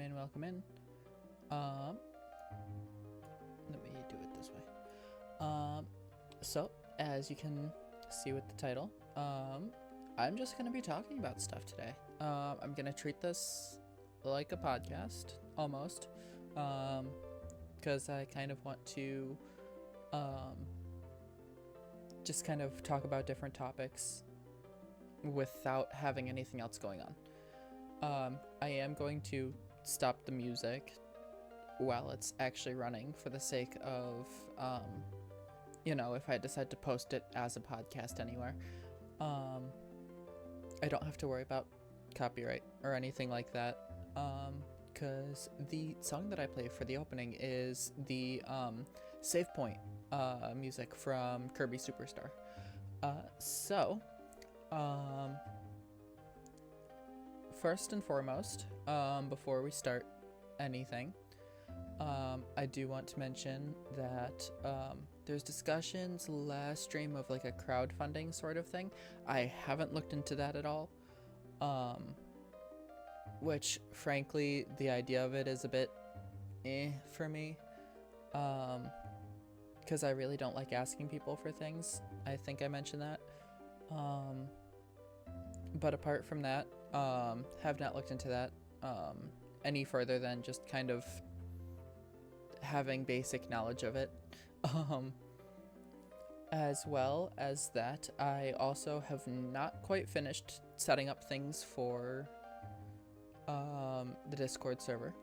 welcome in. Let me do it this way. So as you can see with the title, I'm just gonna be talking about stuff today. I'm gonna treat this like a podcast, almost, because I kind of want to, just kind of talk about different topics without having anything else going on. I am going to stop the music while it's actually running for the sake of, if I decide to post it as a podcast anywhere, I don't have to worry about copyright or anything like that, because the song that I play for the opening is the save point music from Kirby Superstar. First and foremost, before we start anything, I do want to mention that there's discussions last stream of like a crowdfunding sort of thing. I haven't looked into that at all, which frankly the idea of it is a bit for me, because I really don't like asking people for things. I think I mentioned that, but apart from that, have not looked into that any further than just kind of having basic knowledge of it. As well as that, I also have not quite finished setting up things for the Discord server,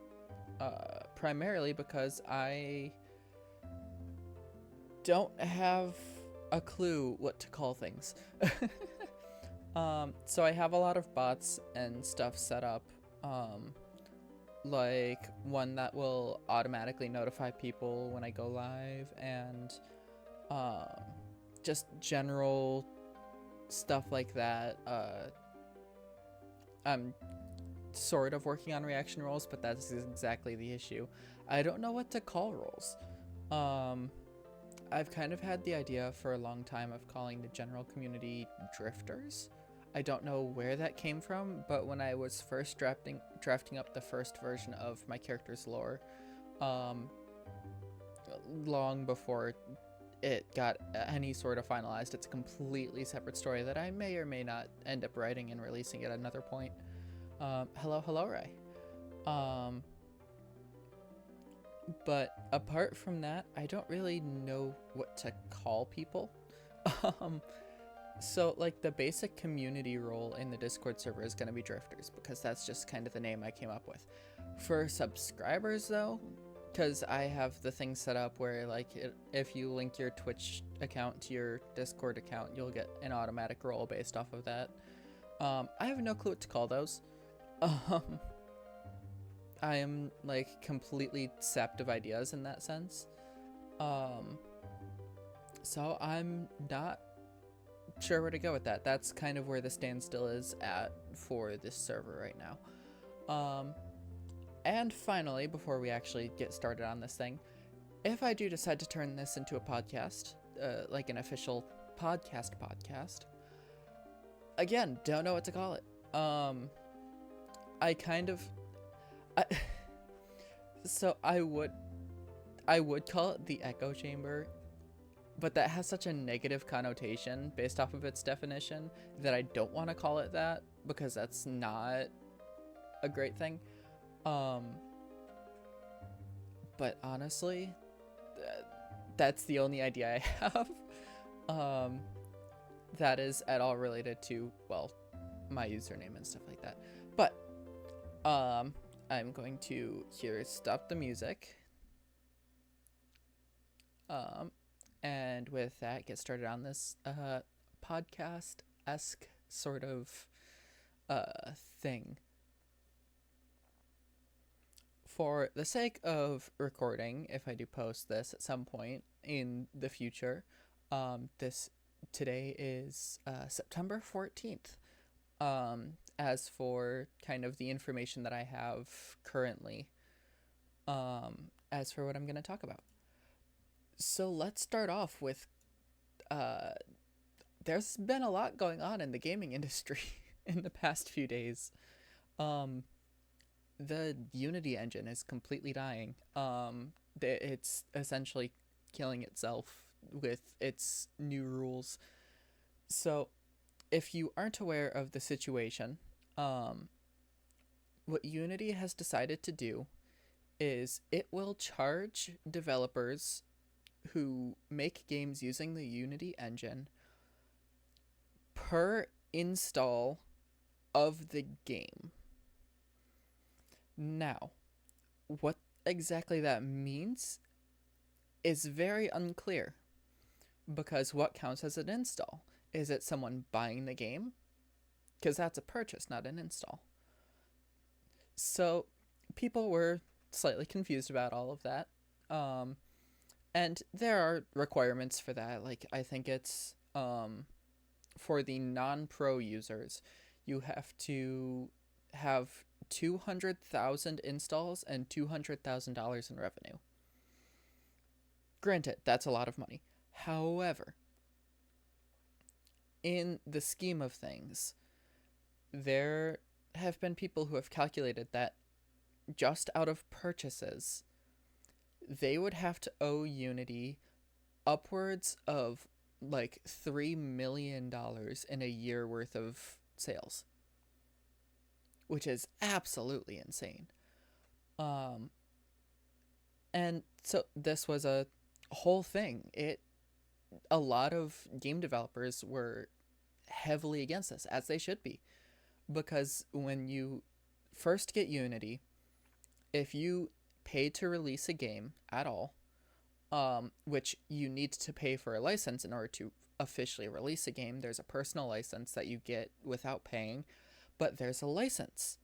primarily because I don't have a clue what to call things. So I have a lot of bots and stuff set up, like one that will automatically notify people when I go live, and just general stuff like that. I'm sort of working on reaction roles, but that's exactly the issue. I don't know what to call roles. I've kind of had the idea for a long time of calling the general community drifters. I don't know where that came from, but when I was first drafting up the first version of my character's lore, long before it got any sort of finalized, it's a completely separate story that I may or may not end up writing and releasing at another point. Hello, Ray. But apart from that, I don't really know what to call people. So like the basic community role in the Discord server is going to be drifters, because that's just kind of the name I came up with. For subscribers though, because I have the thing set up where like if you link your Twitch account to your Discord account, you'll get an automatic role based off of that. I have no clue what to call those. I am like completely sapped of ideas in that sense. So I'm not sure where to go with that. That's kind of where the standstill is at for this server right now. And finally, before we actually get started on this thing, if I do decide to turn this into a podcast, like an official podcast, again, don't know what to call it. So I would call it the echo chamber, but that has such a negative connotation based off of its definition that I don't want to call it that, because that's not a great thing. But honestly, that's the only idea I have that is at all related to, well, my username and stuff like that. But I'm going to here stop the music, and with that get started on this podcast-esque sort of thing. For the sake of recording, if I do post this at some point in the future, today is September 14th. As for kind of the information that I have currently, as for what I'm going to talk about. So let's start off with, there's been a lot going on in the gaming industry in the past few days. the Unity engine is completely dying. It's essentially killing itself with its new rules. So, if you aren't aware of the situation, what Unity has decided to do is it will charge developers who make games using the Unity engine per install of the game. Now, what exactly that means is very unclear, because what counts as an install? Is it someone buying the game? Because that's a purchase, not an install. So people were slightly confused about all of that. And there are requirements for that. Like, I think it's for the non-pro users, you have to have 200,000 installs and $200,000 in revenue. Granted, that's a lot of money. However, in the scheme of things, there have been people who have calculated that just out of purchases, they would have to owe Unity upwards of like $3 million in a year worth of sales, which is absolutely insane. And so this was a whole thing. A lot of game developers were heavily against this, as they should be, because when you first get Unity, if you pay to release a game at all, which you need to pay for a license in order to officially release a game, there's a personal license that you get without paying, but there's a license,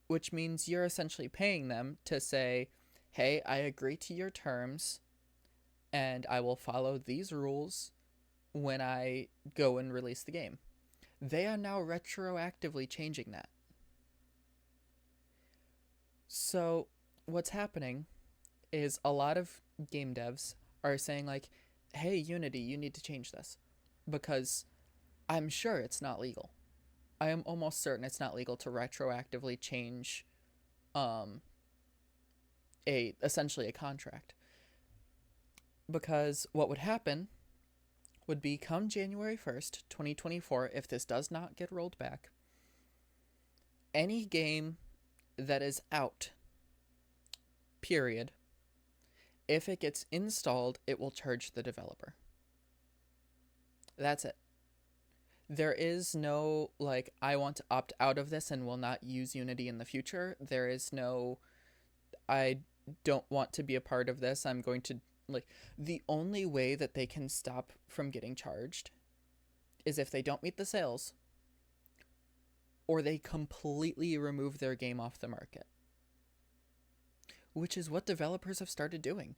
which means you're essentially paying them to say, hey, I agree to your terms, and I will follow these rules when I go and release the game. They are now retroactively changing that. So what's happening is a lot of game devs are saying like, hey, Unity, you need to change this, because I'm sure it's not legal. I am almost certain it's not legal to retroactively change essentially a contract. Because what would happen would be, come January 1st, 2024, if this does not get rolled back, any game that is out, period, if it gets installed, it will charge the developer. That's it. There is no, like, I want to opt out of this and will not use Unity in the future. There is no, I don't want to be a part of this. I'm going to, like, the only way that they can stop from getting charged is if they don't meet the sales, or they completely remove their game off the market, which is what developers have started doing.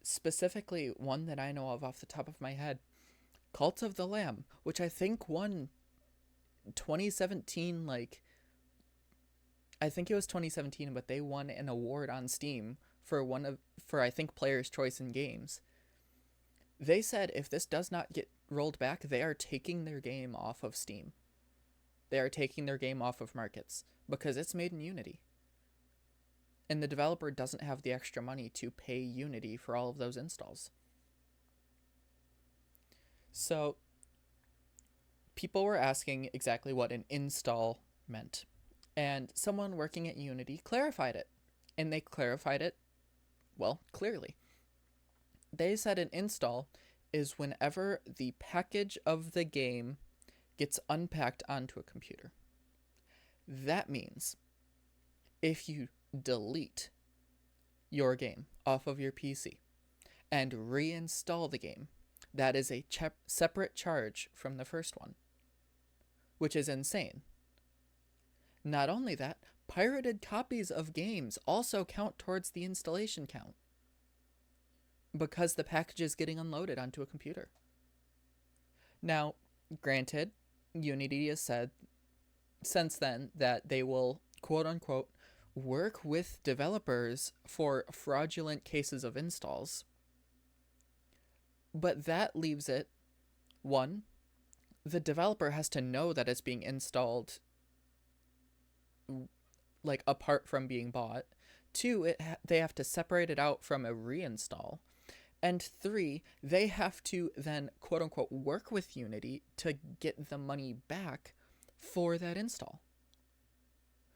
Specifically, one that I know of off the top of my head, Cult of the Lamb, which I think won 2017, I think it was 2017, but they won an award on Steam for I think Player's Choice in Games. They said if this does not get rolled back, they are taking their game off of Steam. They are taking their game off of markets because it's made in Unity. And the developer doesn't have the extra money to pay Unity for all of those installs. So people were asking exactly what an install meant. And someone working at Unity clarified it. And they clarified it, well, clearly. They said an install is whenever the package of the game gets unpacked onto a computer. That means if you delete your game off of your PC and reinstall the game, that is a separate charge from the first one, which is insane. Not only that, pirated copies of games also count towards the installation count because the package is getting unloaded onto a computer. Now, granted, Unity has said since then that they will, quote unquote, work with developers for fraudulent cases of installs. But that leaves it, one, the developer has to know that it's being installed like apart from being bought. 2, they have to separate it out from a reinstall. And 3, they have to then quote unquote work with Unity to get the money back for that install.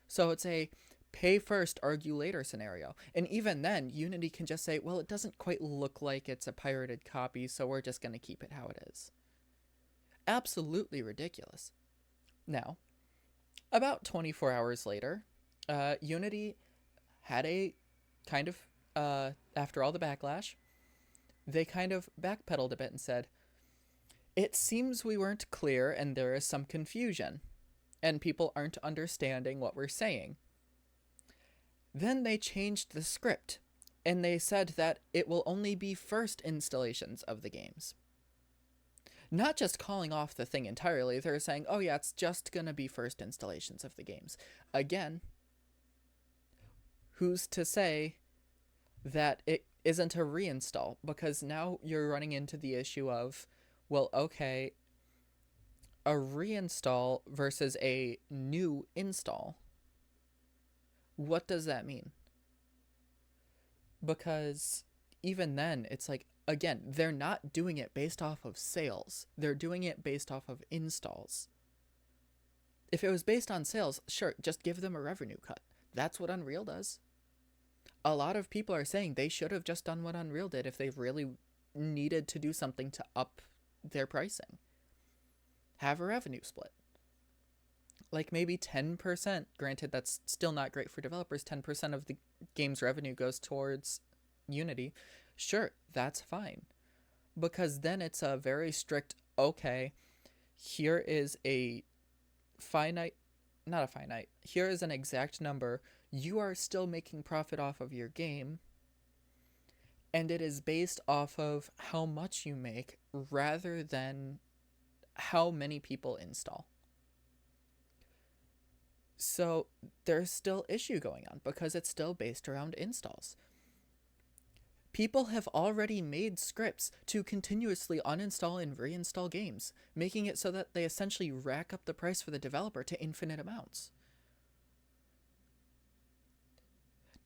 So it's a pay first, argue later scenario. And even then, Unity can just say, well, it doesn't quite look like it's a pirated copy, so we're just going to keep it how it is. Absolutely ridiculous. Now, about 24 hours later, Unity had a kind of, after all the backlash, they kind of backpedaled a bit and said, it seems we weren't clear and there is some confusion, and people aren't understanding what we're saying. Then they changed the script, and they said that it will only be first installations of the games. Not just calling off the thing entirely, they're saying, oh yeah, it's just gonna be first installations of the games. Again, who's to say that it isn't a reinstall? Because now you're running into the issue of, well, okay, a reinstall versus a new install. What does that mean? Because even then, it's like, again, they're not doing it based off of sales. They're doing it based off of installs. If it was based on sales, sure, just give them a revenue cut. That's what Unreal does. A lot of people are saying they should have just done what Unreal did if they really needed to do something to up their pricing. Have a revenue split. Like maybe 10%, granted that's still not great for developers, 10% of the game's revenue goes towards Unity. Sure, that's fine. Because then it's a very strict, okay, here is a finite, not a finite, here is an exact number. You are still making profit off of your game, and it is based off of how much you make rather than how many people install. So there's still issue going on because it's still based around installs. People have already made scripts to continuously uninstall and reinstall games, making it so that they essentially rack up the price for the developer to infinite amounts.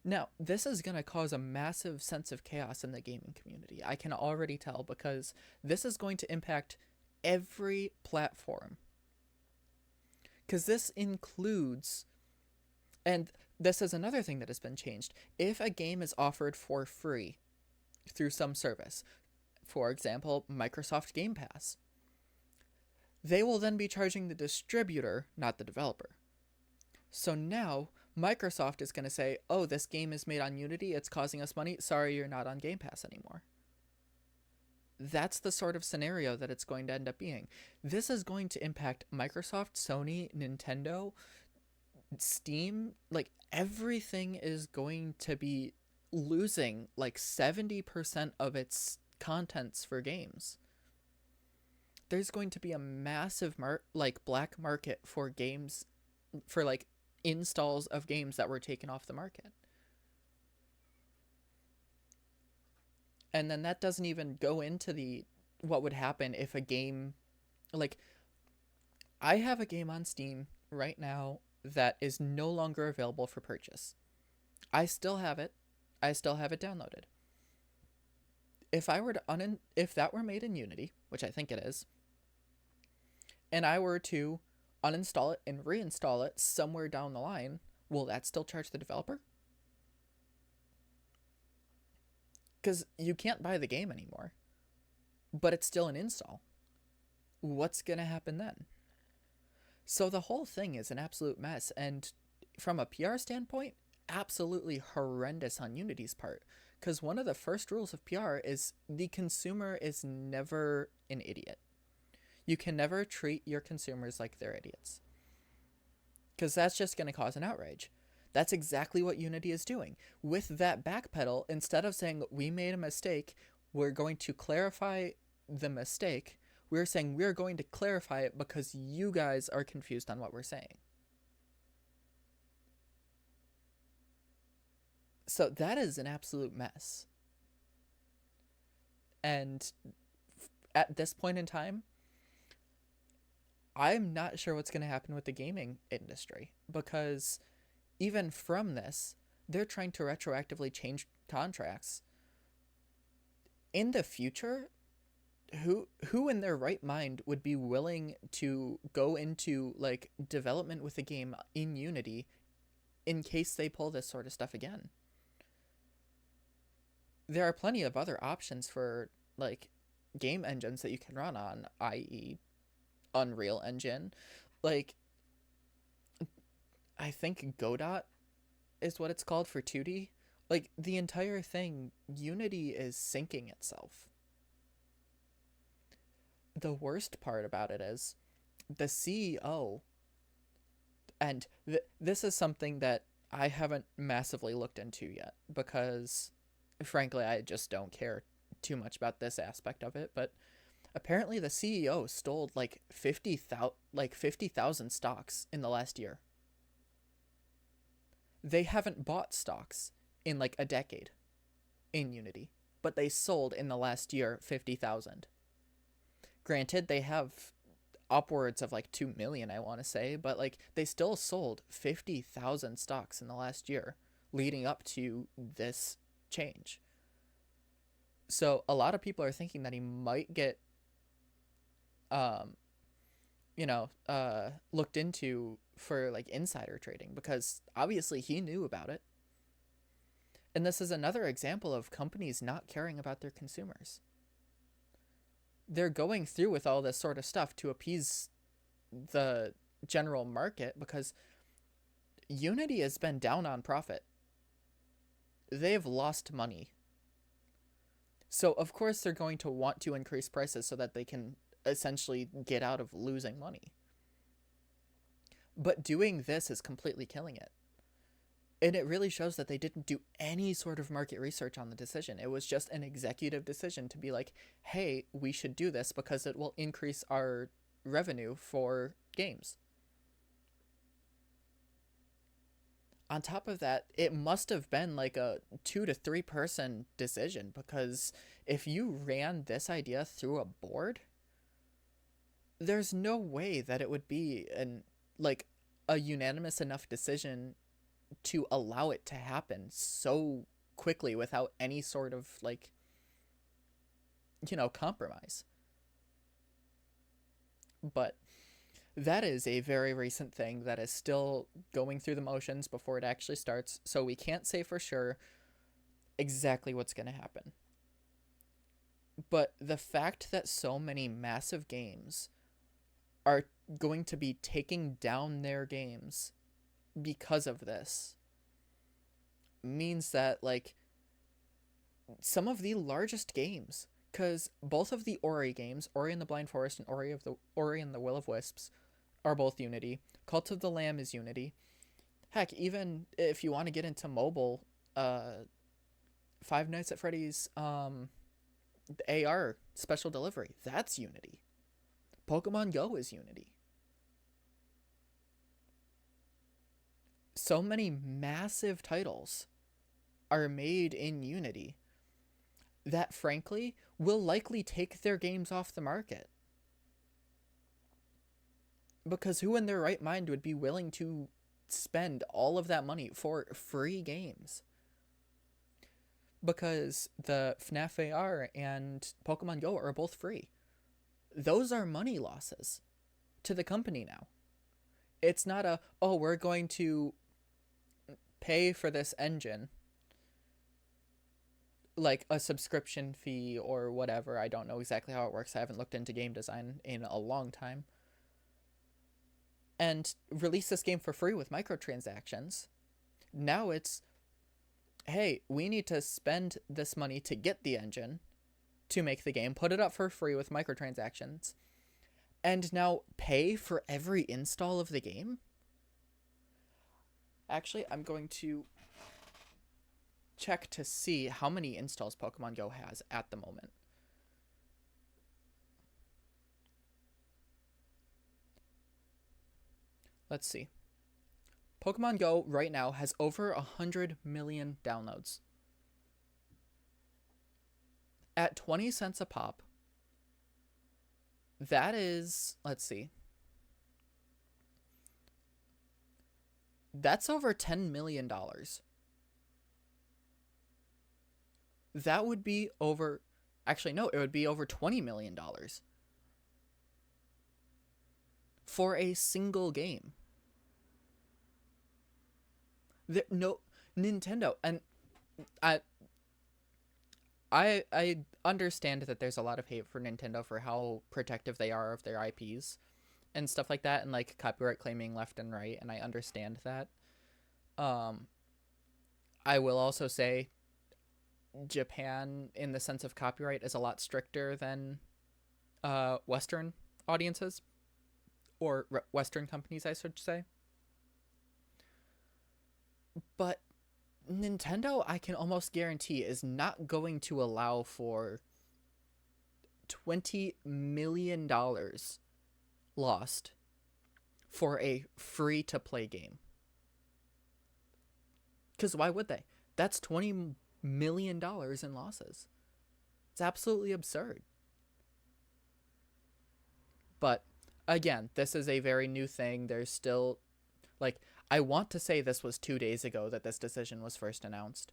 Now, this is going to cause a massive sense of chaos in the gaming community. I can already tell, because this is going to impact every platform. Because this includes, and this is another thing that has been changed, if a game is offered for free through some service, for example, Microsoft Game Pass, they will then be charging the distributor, not the developer. So now, Microsoft is going to say, oh, this game is made on Unity, it's causing us money, sorry, you're not on Game Pass anymore. That's the sort of scenario that it's going to end up being. This is going to impact Microsoft, Sony, Nintendo, Steam. Like, everything is going to be losing like 70% of its contents for games. There's going to be a massive black market for games, for like installs of games that were taken off the market. And then that doesn't even go into what would happen if a game, like, I have a game on Steam right now that is no longer available for purchase. I still have it. I still have it downloaded. If I were to if that were made in Unity, which I think it is, and I were to uninstall it and reinstall it somewhere down the line, will that still charge the developer? Because you can't buy the game anymore, but it's still an install. What's going to happen then? So the whole thing is an absolute mess, and from a PR standpoint, absolutely horrendous on Unity's part, because one of the first rules of PR is the consumer is never an idiot. You can never treat your consumers like they're idiots, because that's just going to cause an outrage. That's exactly what Unity is doing. With that backpedal, instead of saying, we made a mistake, we're going to clarify the mistake, we're saying we're going to clarify it because you guys are confused on what we're saying. So that is an absolute mess. And at this point in time, I'm not sure what's going to happen with the gaming industry, because even from this, they're trying to retroactively change contracts. In the future, who in their right mind would be willing to go into like development with a game in Unity in case they pull this sort of stuff again? There are plenty of other options for like game engines that you can run on, i.e. Unreal Engine. Like, I think Godot is what it's called for 2D. Like, the entire thing, Unity is syncing itself. The worst part about it is the CEO, and this is something that I haven't massively looked into yet because, frankly, I just don't care too much about this aspect of it, but apparently the CEO stole like 50,000 stocks in the last year. They haven't bought stocks in like a decade in Unity, but they sold in the last year 50,000. Granted, they have upwards of like 2 million, I want to say, but like they still sold 50,000 stocks in the last year leading up to this change. So a lot of people are thinking that he might get looked into for like insider trading because obviously he knew about it. And this is another example of companies not caring about their consumers. They're going through with all this sort of stuff to appease the general market because Unity has been down on profit. They've lost money. So of course they're going to want to increase prices so that they can essentially get out of losing money. But doing this is completely killing it. And it really shows that they didn't do any sort of market research on the decision. It was just an executive decision to be like, hey, we should do this because it will increase our revenue for games. On top of that, it must have been like a 2 to 3 person decision because if you ran this idea through a board, there's no way that it would be a unanimous enough decision to allow it to happen so quickly without any sort of compromise. But that is a very recent thing that is still going through the motions before it actually starts, so we can't say for sure exactly what's going to happen. But the fact that so many massive games are going to be taking down their games because of this means that some of the largest games, because both of the Ori games, Ori and the Blind Forest and Ori and the Will of Wisps, are both Unity. Cult of the Lamb is Unity. Heck, even if you want to get into mobile, Five Nights at Freddy's AR Special Delivery, that's Unity. Pokemon Go is Unity. So many massive titles are made in Unity that, frankly, will likely take their games off the market. Because who in their right mind would be willing to spend all of that money for free games? Because the FNAF AR and Pokemon Go are both free. Those are money losses to the company now. It's not we're going to pay for this engine like a subscription fee or whatever. I don't know exactly how it works. I haven't looked into game design in a long time. And release this game for free with microtransactions. Now it's, hey, we need to spend this money to get the engine to make the game, put it up for free with microtransactions, and now pay for every install of the game? Actually, I'm going to check to see how many installs Pokemon Go has at the moment. Let's see. Pokemon Go right now has over 100 million downloads. At 20 cents a pop, that is, let's see. That's over $10 million. That would be over, actually, no, it would be over $20 million for a single game. No, Nintendo, and I I understand that there's a lot of hate for Nintendo for how protective they are of their IPs and stuff like that, and like copyright claiming left and right, and I understand that. Um, I will also say Japan, in the sense of copyright, is a lot stricter than Western audiences or Western companies, I should say. But Nintendo, I can almost guarantee, is not going to allow for $20 million lost for a free-to-play game. Because why would they? That's $20 million in losses. It's absolutely absurd. But again, this is a very new thing. There's still, like, I want to say this was 2 days ago that this decision was first announced.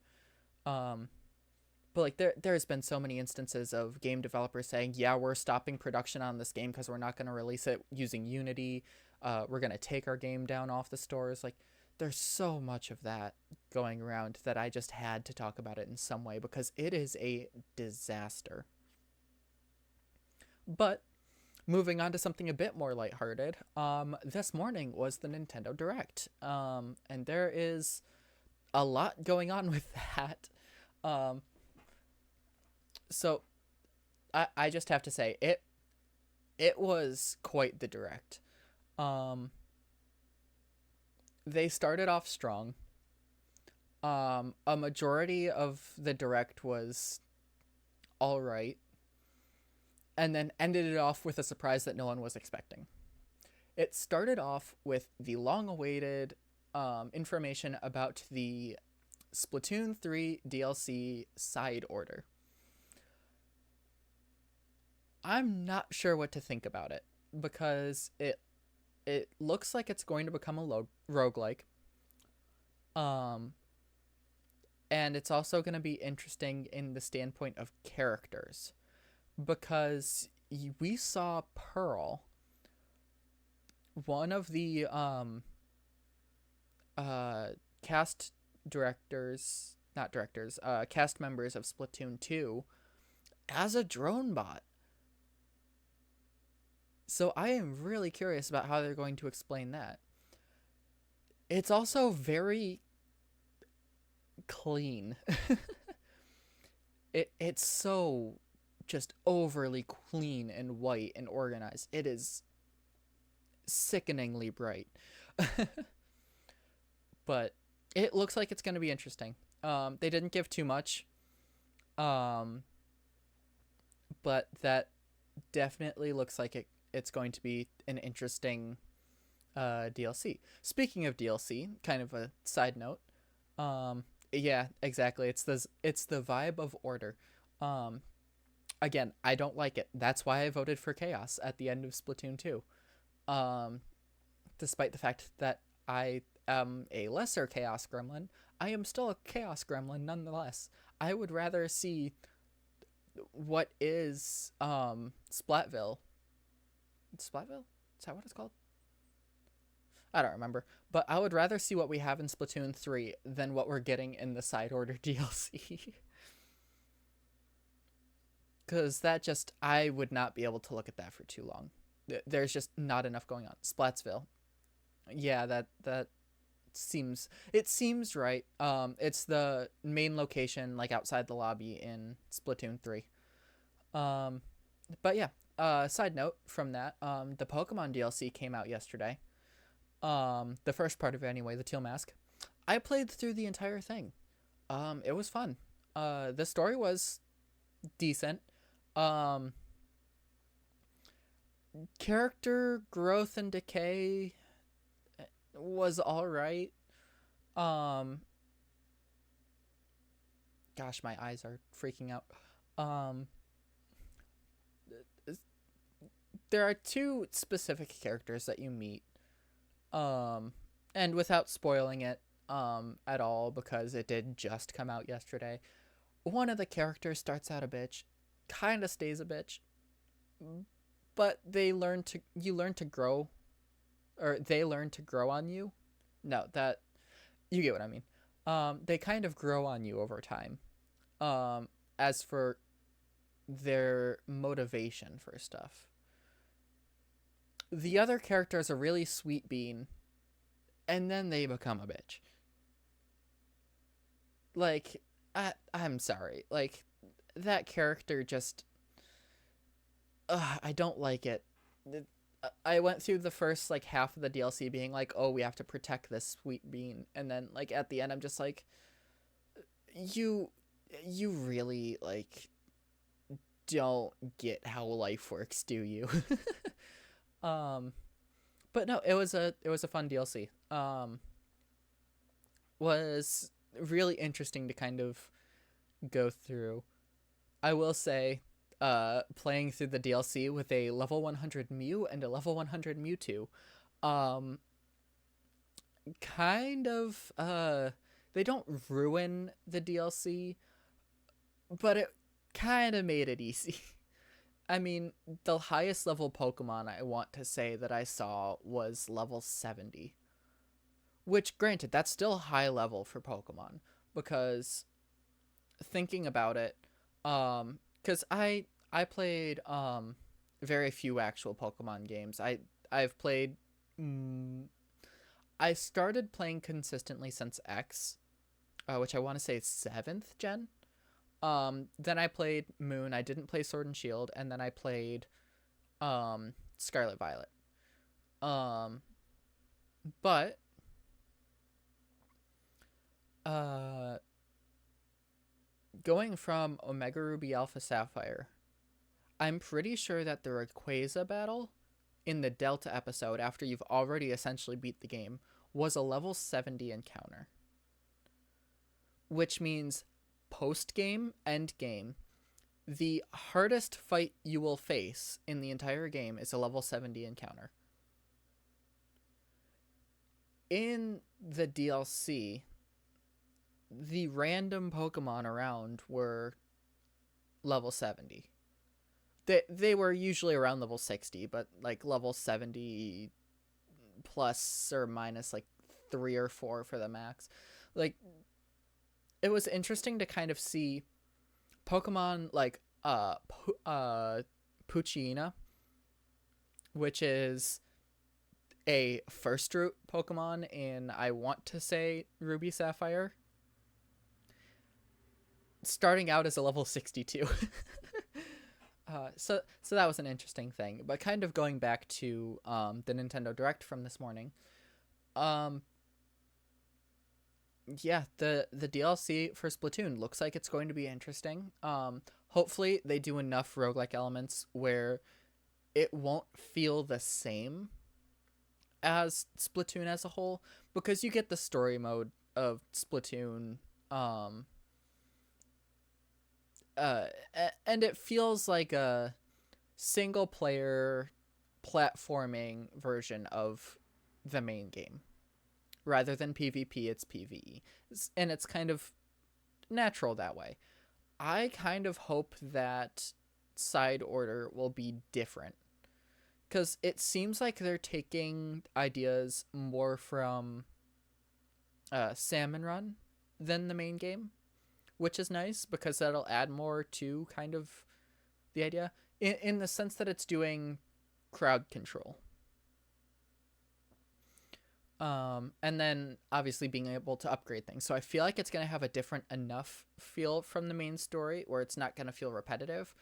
But like there's been so many instances of game developers saying, yeah, we're stopping production on this game because we're not going to release it using Unity. We're going to take our game down off the stores. Like, there's so much of that going around that I just had to talk about it in some way because it is a disaster. But moving on to something a bit more lighthearted, this morning was the Nintendo Direct, and there is a lot going on with that. So I just have to say it was quite the Direct. They started off strong. A majority of the Direct was all right, and then ended it off with a surprise that no one was expecting. It started off with the long-awaited information about the Splatoon 3 DLC side order. I'm not sure what to think about it, because it looks like it's going to become a roguelike. And it's also going to be interesting in the standpoint of characters, because we saw Pearl, one of the cast members of Splatoon 2, as a drone bot. So I am really curious about how they're going to explain that. It's also very clean. It's so just overly clean and white and organized. It is sickeningly bright. But it looks like it's going to be interesting. They didn't give too much. But that definitely looks like it's going to be an interesting DLC. Speaking of DLC, kind of a side note. Yeah, exactly. It's the vibe of Order. Again, I don't like it. That's why I voted for Chaos at the end of Splatoon 2. Despite the fact that I am a lesser Chaos Gremlin, I am still a Chaos Gremlin nonetheless. I would rather see what is Splatville. Splatville? Is that what it's called? I don't remember. But I would rather see what we have in Splatoon 3 than what we're getting in the side order DLC. Because I would not be able to look at that for too long. There's just not enough going on. Splatsville. Yeah, that seems right. It's the main location, like outside the lobby in Splatoon 3. But yeah, side note from that, the Pokemon DLC came out yesterday. The first part of it anyway, the Teal Mask. I played through the entire thing. It was fun. The story was decent. Character growth and decay was all right. Gosh, my eyes are freaking out. There are two specific characters that you meet. And and without spoiling it at all, because it did just come out yesterday, one of the characters starts out a bitch, kind of stays a bitch, but you learn to grow, or they learn to grow on you. No, that, you get what I mean. They kind of grow on you over time. As for their motivation for stuff, the other character is a really sweet bean, and then they become a bitch. Like, I'm sorry. Like, that character just, I don't like it. I went through the first like half of the DLC being like, oh, we have to protect this sweet bean, and then like at the end I'm just like, you really like don't get how life works, do you? But no, it was a fun DLC. Was really interesting to kind of go through. I will say, playing through the DLC with a level 100 Mew and a level 100 Mewtwo, kind of, they don't ruin the DLC, but it kind of made it easy. I mean, the highest level Pokemon I want to say that I saw was level 70. Which, granted, that's still high level for Pokemon, because thinking about it, because I played very few actual Pokemon games. I've played, I started playing consistently since X, which I want to say is 7th gen. Then I played Moon. I didn't play Sword and Shield, and then I played Scarlet Violet. But going from Omega Ruby Alpha Sapphire, I'm pretty sure that the Rayquaza battle in the Delta episode, after you've already essentially beat the game, was a level 70 encounter. Which means post-game, end-game, the hardest fight you will face in the entire game is a level 70 encounter. In the DLC, the random Pokemon around were level 70. They were usually around level 60, but like level 70 plus or minus like 3 or 4 for the max. Like, it was interesting to kind of see Pokemon like Poochyena, which is a first route Pokemon in, I want to say, Ruby Sapphire, starting out as a level 62. So that was an interesting thing. But kind of going back to the Nintendo Direct from this morning, yeah, the DLC for Splatoon looks like it's going to be interesting. Hopefully they do enough roguelike elements where it won't feel the same as Splatoon as a whole, because you get the story mode of Splatoon, and it feels like a single player platforming version of the main game. Rather than PvP, it's PvE. And it's kind of natural that way. I kind of hope that Side Order will be different, because it seems like they're taking ideas more from Salmon Run than the main game, which is nice, because that'll add more to kind of the idea, in the sense that it's doing crowd control. And then obviously being able to upgrade things. So I feel like it's going to have a different enough feel from the main story where it's not going to feel repetitive.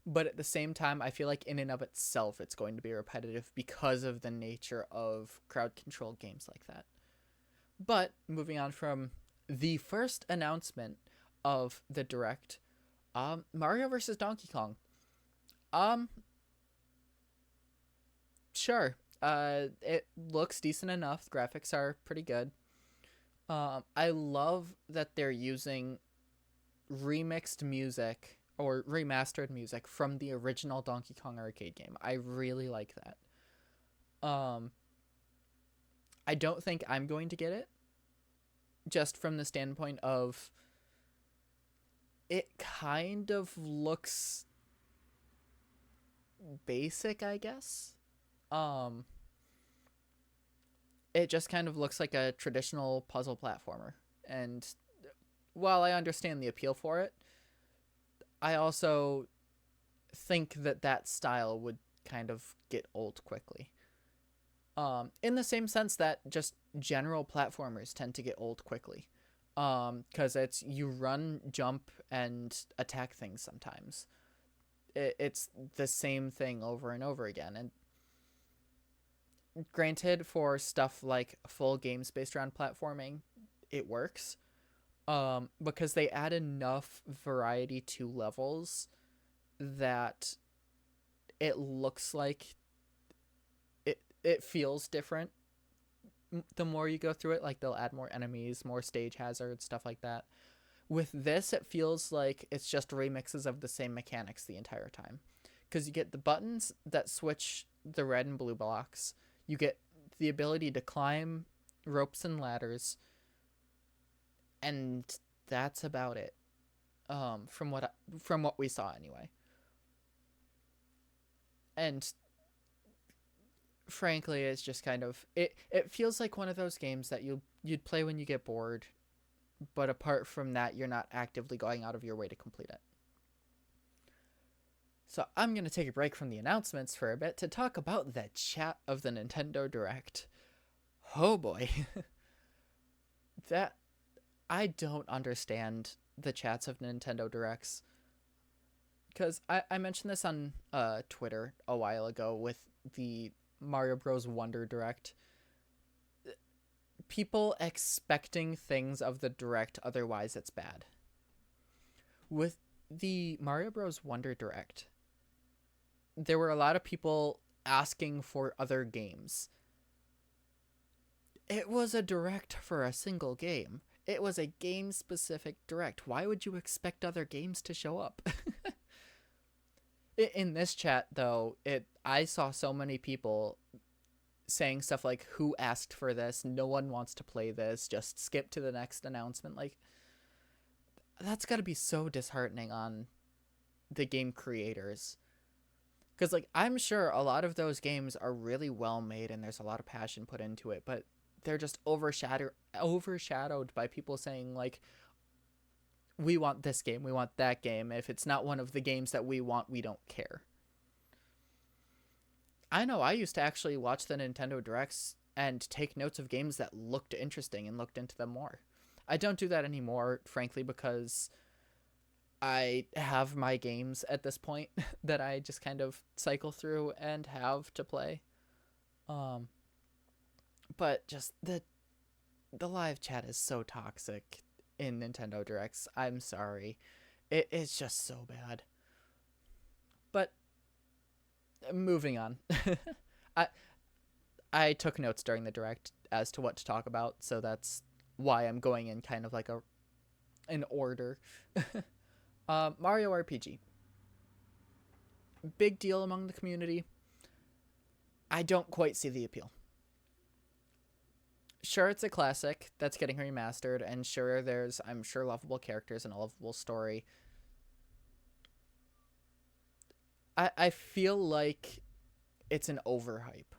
But at the same time, I feel like in and of itself, it's going to be repetitive because of the nature of crowd control games like that. But moving on from the first announcement of the Direct, Mario vs. Donkey Kong. Sure. It looks decent enough. The graphics are pretty good. I love that they're using remixed music or remastered music from the original Donkey Kong arcade game. I really like that. I don't think I'm going to get it, just from the standpoint of it kind of looks basic, I guess. It just kind of looks like a traditional puzzle platformer. And while I understand the appeal for it, I also think that style would kind of get old quickly. In the same sense that just general platformers tend to get old quickly. Because it's you run, jump, and attack things sometimes. It's the same thing over and over again. And granted, for stuff like full games based around platforming, it works. Because they add enough variety to levels that it looks like it feels different the more you go through it. Like, they'll add more enemies, more stage hazards, stuff like that. With this, it feels like it's just remixes of the same mechanics the entire time. Because you get the buttons that switch the red and blue blocks. You get the ability to climb ropes and ladders. And that's about it. From what we saw anyway. And frankly, it's just kind of it feels like one of those games that you'd play when you get bored, but apart from that, you're not actively going out of your way to complete it. So I'm going to take a break from the announcements for a bit to talk about the chat of the Nintendo Direct. Oh boy. That I don't understand the chats of Nintendo Directs. Because I mentioned this on Twitter a while ago with the Mario Bros. Wonder Direct. People expecting things of the Direct, otherwise it's bad. With the Mario Bros. Wonder Direct, there were a lot of people asking for other games. It was a Direct for a single game. It was a game-specific Direct. Why would you expect other games to show up? In this chat, though, I saw so many people saying stuff like, who asked for this? No one wants to play this. Just skip to the next announcement. Like, that's got to be so disheartening on the game creators. Because, like, I'm sure a lot of those games are really well made and there's a lot of passion put into it, but they're just overshadowed by people saying, like, we want this game, we want that game. If it's not one of the games that we want, we don't care. I know I used to actually watch the Nintendo Directs and take notes of games that looked interesting and looked into them more. I don't do that anymore, frankly, because I have my games at this point that I just kind of cycle through and have to play. But just the live chat is so toxic in Nintendo Directs. I'm sorry. It's just so bad. But moving on. I took notes during the Direct as to what to talk about, so that's why I'm going in kind of like an order. Mario RPG. Big deal among the community. I don't quite see the appeal. Sure, it's a classic that's getting remastered, and sure, there's, I'm sure, lovable characters and a lovable story. I feel like it's an overhype.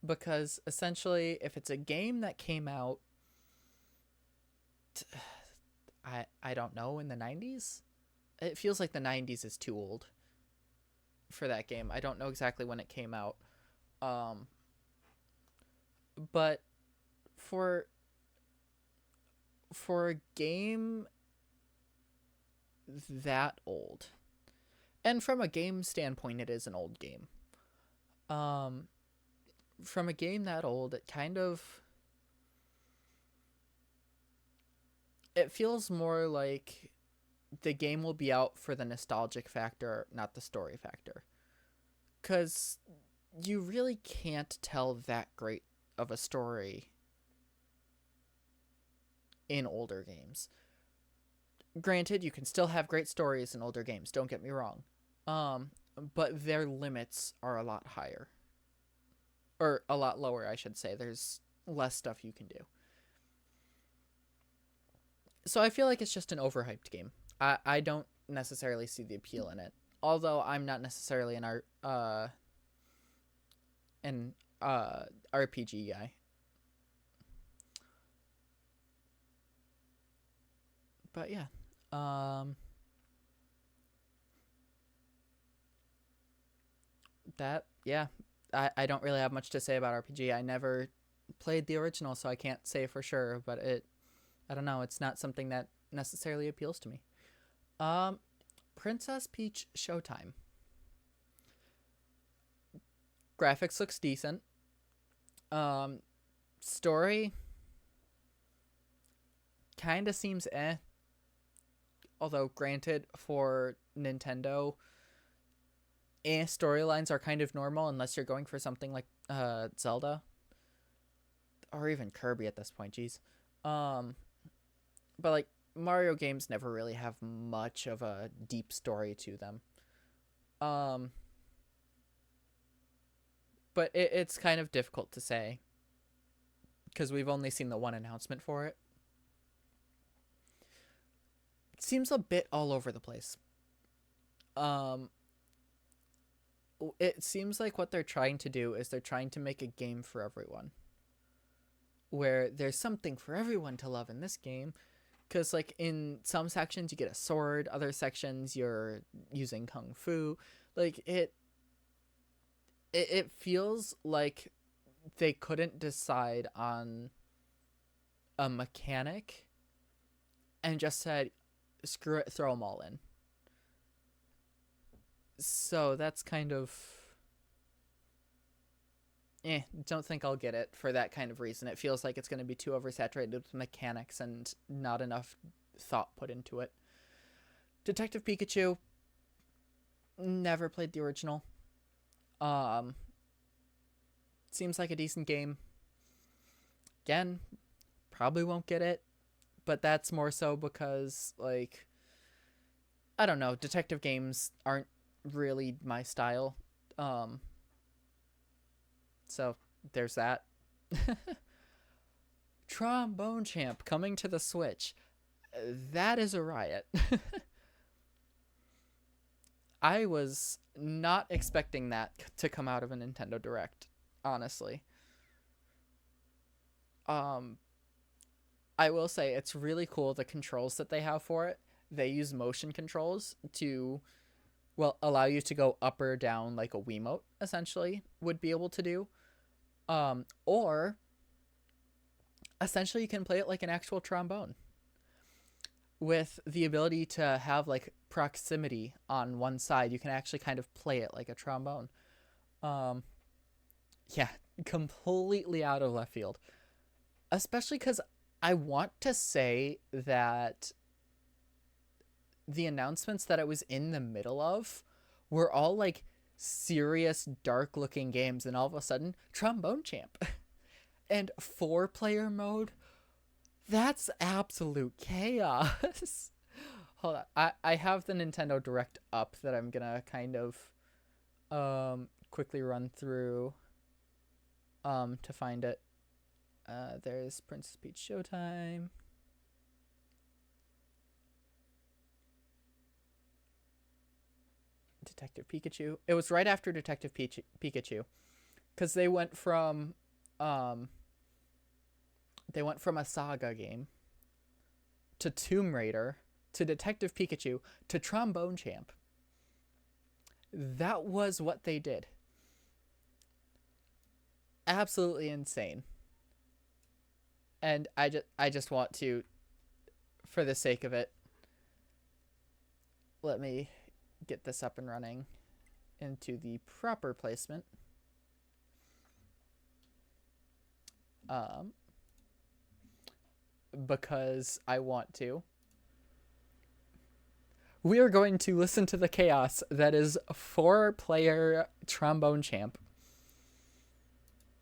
Because, essentially, if it's a game that came out, I don't know, in the 90s? It feels like the 90s is too old for that game. I don't know exactly when it came out. But for a game that old, and from a game standpoint, it is an old game. From a game that old, it feels more like the game will be out for the nostalgic factor, not the story factor. 'Cause you really can't tell that great of a story in older games. Granted, you can still have great stories in older games, don't get me wrong. But their limits are a lot higher. or a lot lower, I should say. There's less stuff you can do. So I feel like it's just an overhyped game. I don't necessarily see the appeal in it, although I'm not necessarily an RPG guy. But yeah, I don't really have much to say about RPG. I never played the original, so I can't say for sure, but I don't know, it's not something that necessarily appeals to me. Princess Peach Showtime. Graphics looks decent. Story kind of seems although granted, for Nintendo, storylines are kind of normal unless you're going for something like Zelda or even Kirby at this point. Jeez. But like Mario games never really have much of a deep story to them. But it's kind of difficult to say because we've only seen the one announcement for it. It seems a bit all over the place. It seems like what they're trying to do is they're trying to make a game for everyone, where there's something for everyone to love in this game. Because, like, in some sections you get a sword, other sections you're using kung fu. Like, it feels like they couldn't decide on a mechanic and just said, screw it, throw them all in. So that's kind of... don't think I'll get it for that kind of reason. It feels like it's going to be too oversaturated with mechanics and not enough thought put into it. Detective Pikachu, never played the original. Seems like a decent game. Again, probably won't get it, but that's more so because, like, I don't know, detective games aren't really my style. So there's that. Trombone Champ coming to the Switch. That is a riot. I was not expecting that to come out of a Nintendo Direct, honestly. I will say it's really cool, the controls that they have for it. They use motion controls to, well, allow you to go up or down like a Wiimote, essentially, would be able to do. Or essentially you can play it like an actual trombone with the ability to have like proximity on one side. You can actually kind of play it like a trombone. Yeah, completely out of left field, especially because I want to say that the announcements that I was in the middle of were all like serious, dark looking games, and all of a sudden, Trombone Champ. And 4-player mode? That's absolute chaos. Hold on. I have the Nintendo Direct up that I'm gonna kind of quickly run through to find it. There's Princess Peach Showtime. Detective Pikachu. It was right after Detective Pikachu, because they went from a saga game to Tomb Raider to Detective Pikachu to Trombone Champ. That was what they did. Absolutely insane. And I just want to, for the sake of it, let me get this up and running into the proper placement. Because I want to. We are going to listen to the chaos that is 4-player Trombone Champ.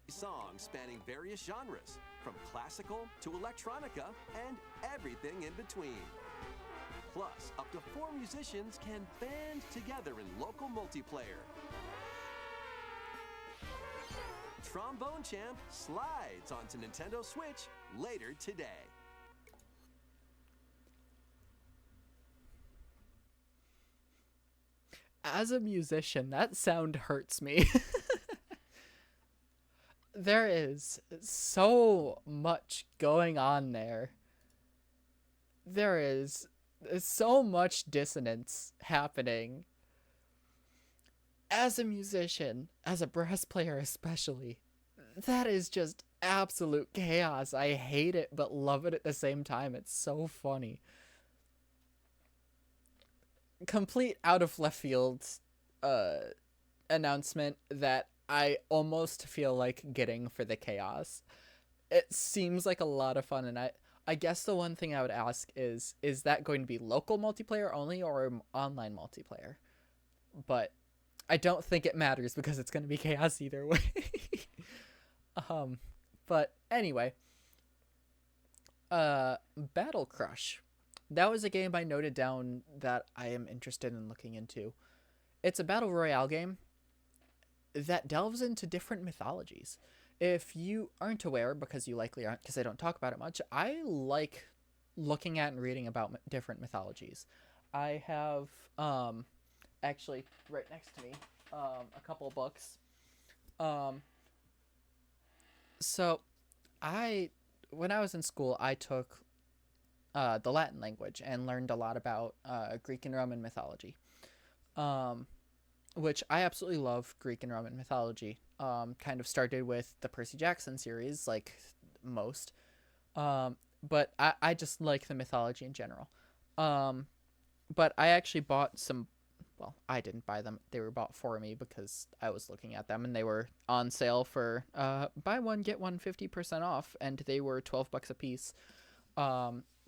Songs spanning various genres, from classical to electronica and everything in between. Plus, up to 4 musicians can band together in local multiplayer. Trombone Champ slides onto Nintendo Switch later today. As a musician, that sound hurts me. There is so much going on there. There is so much dissonance happening. As a musician, as a brass player especially, that is just absolute chaos. I hate it but love it at the same time. It's so funny. Complete out of left field announcement that I almost feel like getting for the chaos. It seems like a lot of fun, and I guess the one thing I would ask is that going to be local multiplayer only or online multiplayer? But I don't think it matters because it's going to be chaos either way. But anyway, Battle Crush. That was a game I noted down that I am interested in looking into. It's a battle royale game that delves into different mythologies. If you aren't aware, because you likely aren't, because I don't talk about it much, I like looking at and reading about different mythologies. I have, actually, right next to me, a couple books. So, when I was in school, I took the Latin language and learned a lot about Greek and Roman mythology, which I absolutely love. Greek and Roman mythology. Kind of started with the Percy Jackson series, like most, but I just like the mythology in general. But I actually bought some. Well, I didn't buy them. They were bought for me because I was looking at them and they were on sale for buy one get one 50% off, and they were $12 a piece.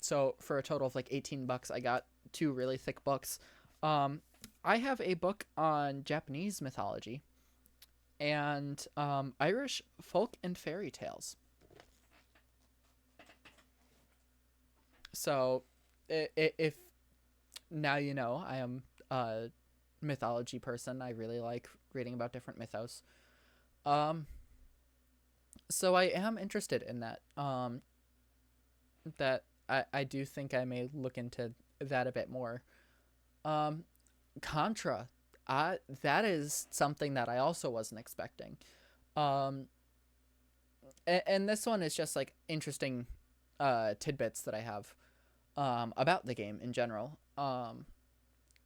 So for a total of like $18, I got 2 really thick books. I have a book on Japanese mythology and Irish folk and fairy tales. So if now you know, I am a mythology person. I really like reading about different mythos. So I am interested in that. That I do think I may look into that a bit more. Contra, that is something that I also wasn't expecting. And this one is just like interesting tidbits that I have about the game in general.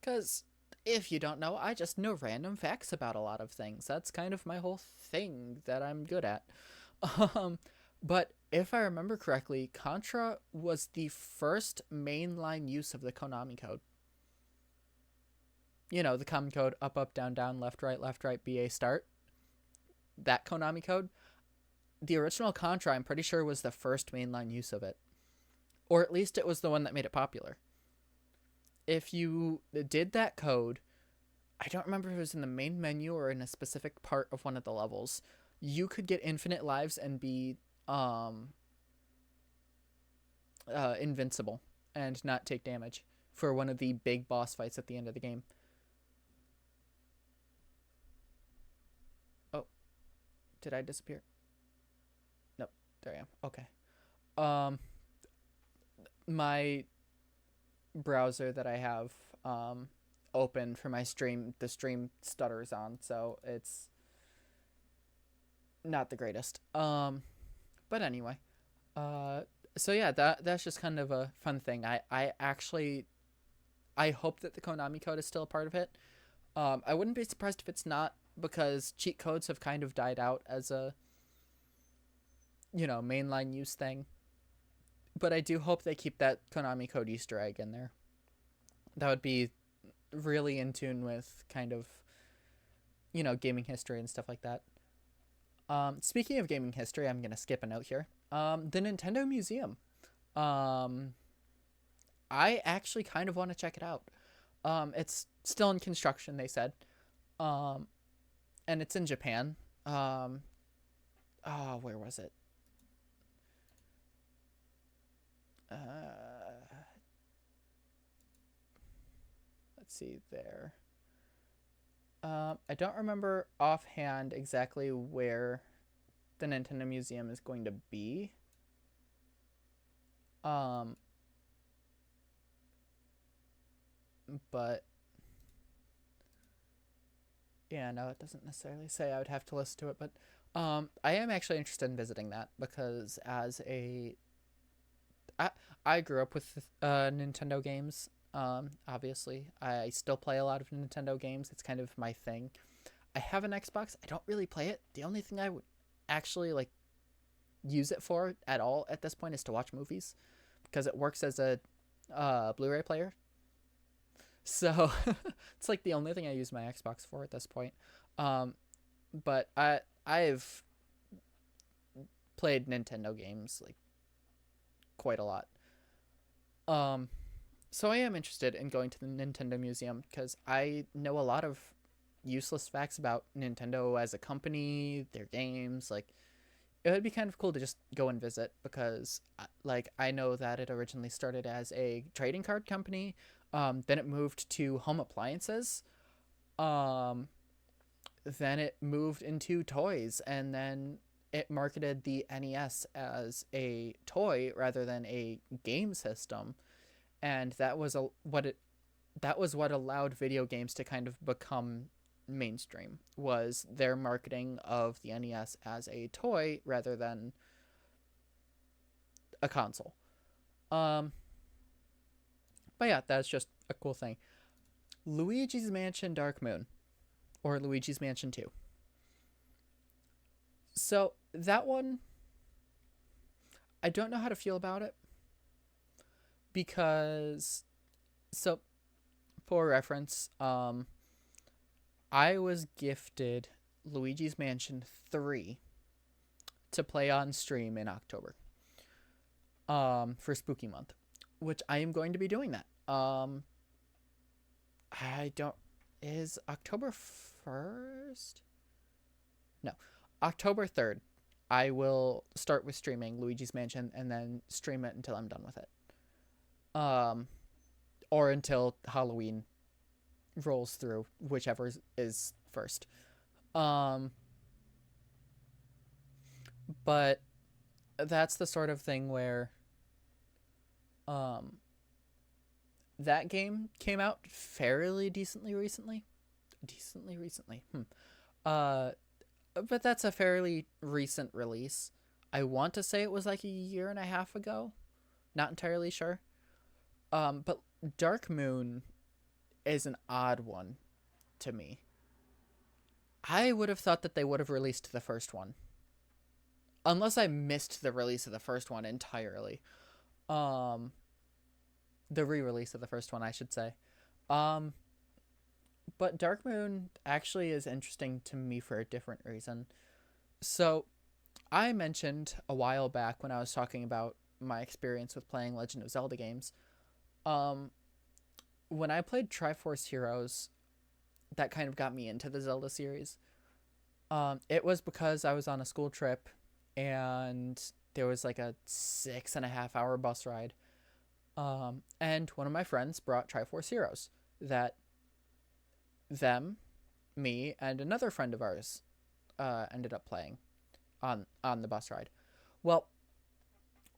Because if you don't know, I just know random facts about a lot of things. That's kind of my whole thing that I'm good at. But if I remember correctly, Contra was the first mainline use of the Konami code. You know, the common code up, up, down, down, left, right, BA, start. That Konami code. The original Contra, I'm pretty sure, was the first mainline use of it. Or at least it was the one that made it popular. If you did that code, I don't remember if it was in the main menu or in a specific part of one of the levels, you could get infinite lives and be invincible and not take damage for one of the big boss fights at the end of the game. Oh, did I disappear? Nope, there I am. Okay. My browser that I have open for my stream, the stream stutters on, so it's not the greatest. But anyway, so yeah, that's just kind of a fun thing. I hope that the Konami code is still a part of it. I wouldn't be surprised if it's not, because cheat codes have kind of died out as a, you know, mainline use thing. But I do hope they keep that Konami code Easter egg in there. That would be really in tune with kind of, you know, gaming history and stuff like that. Speaking of gaming history, I'm going to skip a note here. The Nintendo Museum. I actually kind of want to check it out. It's still in construction, they said. And it's in Japan. Where was it? Let's see there. I don't remember offhand exactly where the Nintendo Museum is going to be. But yeah, no, it doesn't necessarily say. I would have to listen to it, but I am actually interested in visiting that because I grew up with Nintendo games. Obviously, I still play a lot of Nintendo games. It's kind of my thing. I have an Xbox. I don't really play it. The only thing I would actually like use it for at all at this point is to watch movies because it works as a Blu-ray player. So it's like the only thing I use my Xbox for at this point. But I've played Nintendo games like quite a lot. So I am interested in going to the Nintendo Museum because I know a lot of useless facts about Nintendo as a company, their games. Like, it would be kind of cool to just go and visit because, like, I know that it originally started as a trading card company. Then it moved to home appliances. Then it moved into toys, and then it marketed the NES as a toy rather than a game system. And that was what allowed video games to kind of become mainstream, was their marketing of the NES as a toy rather than a console. But yeah, that's just a cool thing. Luigi's Mansion Dark Moon, or Luigi's Mansion 2. So that one, I don't know how to feel about it because, so for reference, I was gifted Luigi's Mansion 3 to play on stream in October, for Spooky Month, which I am going to be doing that. Is October 1st? No, October 3rd. I will start with streaming Luigi's Mansion and then stream it until I'm done with it. Or until Halloween rolls through, whichever is first. But that's the sort of thing where that game came out fairly decently recently. But that's a fairly recent release. I want to say it was like a year and a half ago. Not entirely sure. But Dark Moon is an odd one to me. I would have thought that they would have released the first one. Unless I missed the release of the first one entirely. The re-release of the first one, I should say. But Dark Moon actually is interesting to me for a different reason. So, I mentioned a while back when I was talking about my experience with playing Legend of Zelda games. When I played Triforce Heroes, that kind of got me into the Zelda series. It was because I was on a school trip and there was like a 6.5 hour bus ride. And one of my friends brought Triforce Heroes that me, and another friend of ours ended up playing on the bus ride. Well,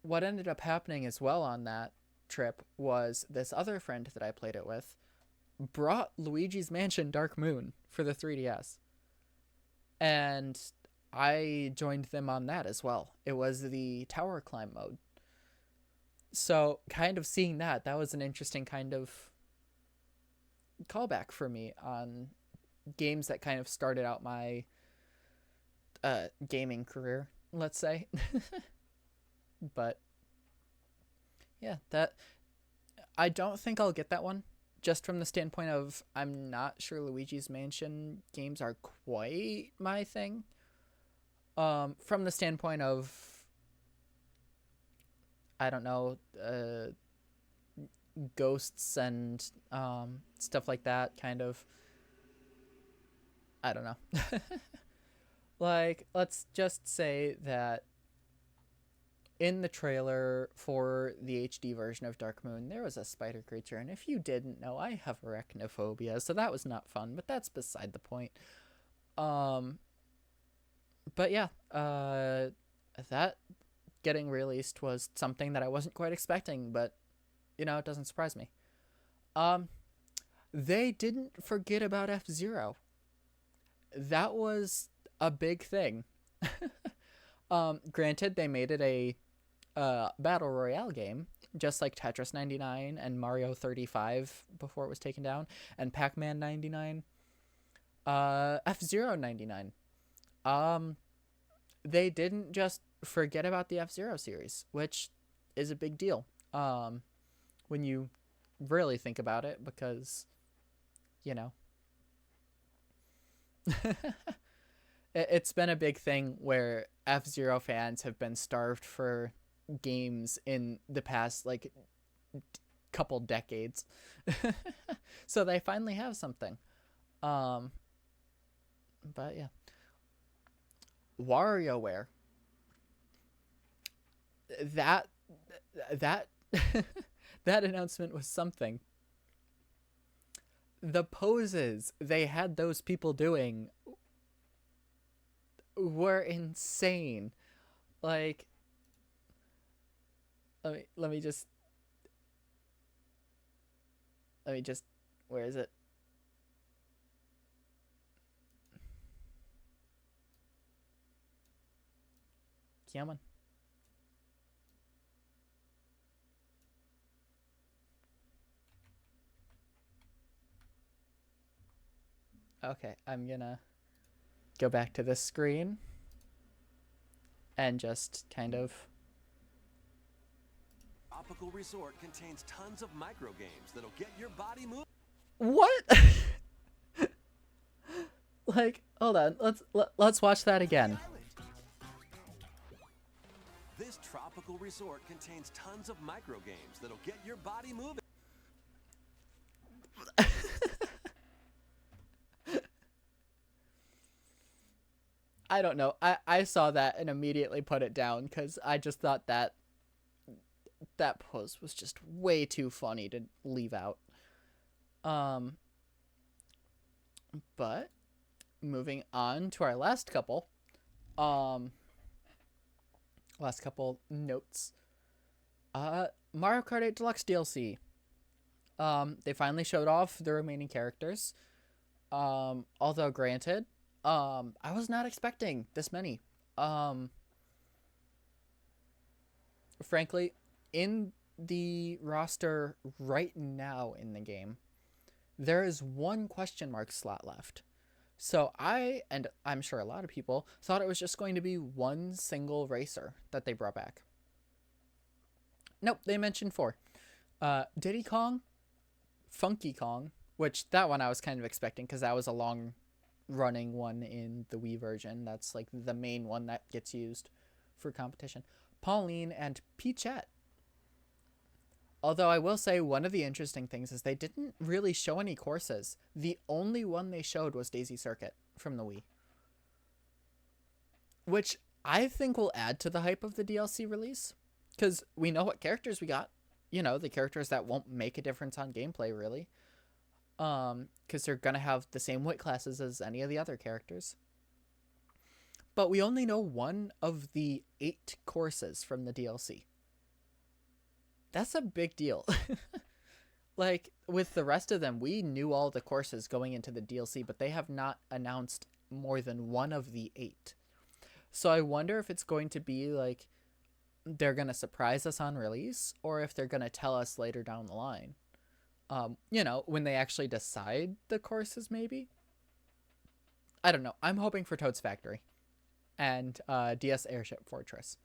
what ended up happening as well on that trip was this other friend that I played it with brought Luigi's Mansion Dark Moon for the 3DS. And I joined them on that as well. It was the tower climb mode. So kind of seeing that was an interesting kind of callback for me on games that kind of started out my gaming career, let's say. But yeah, that I don't think I'll get that one, just from the standpoint of I'm not sure Luigi's Mansion games are quite my thing. From the standpoint of, I don't know, ghosts and stuff like that, kind of. I don't know. Like, let's just say that in the trailer for the HD version of Dark Moon, there was a spider creature, and if you didn't know, I have arachnophobia, so that was not fun, but that's beside the point. But yeah, that getting released was something that I wasn't quite expecting, but it doesn't surprise me. Um, they didn't forget about F-Zero. That was a big thing. Granted, they made it a battle royale game, just like Tetris 99 and Mario 35 before it was taken down, and Pac-Man 99, F-Zero 99. They didn't just forget about the F-Zero series, which is a big deal. When you really think about it, because you know it's been a big thing where F-Zero fans have been starved for games in the past like couple decades. So they finally have something. Um but yeah. WarioWare. That that that announcement was something. The poses they had those people doing were insane. Like, let me just where is it? Come on. Okay, I'm gonna go back to this screen and just kind of. Tropical resort contains tons of micro games that'll get your body moving. What? Like, hold on. Let's watch that again. This tropical resort contains tons of micro games that'll get your body moving. I don't know. I saw that and immediately put it down because I just thought that pose was just way too funny to leave out. But moving on to our last couple notes. Mario Kart 8 Deluxe DLC. They finally showed off the remaining characters. Although granted, I was not expecting this many. Frankly, in the roster right now in the game, there is one question mark slot left. So and I'm sure a lot of people, thought it was just going to be one single racer that they brought back. Nope, they mentioned 4. Diddy Kong, Funky Kong, which that one I was kind of expecting because that was a long running one in the Wii version. That's like the main one that gets used for competition. Pauline and Peachette. Although I will say one of the interesting things is they didn't really show any courses. The only one they showed was Daisy Circuit from the Wii, which I think will add to the hype of the DLC release because we know what characters we got. The characters that won't make a difference on gameplay really. Because they're gonna have the same weight classes as any of the other characters. But we only know one of the 8 courses from the DLC. That's a big deal. Like, with the rest of them, we knew all the courses going into the DLC, but they have not announced more than one of the 8. So I wonder if it's going to be like they're gonna surprise us on release, or if they're gonna tell us later down the line. When they actually decide the courses, maybe. I don't know. I'm hoping for Toad's Factory and DS Airship Fortress.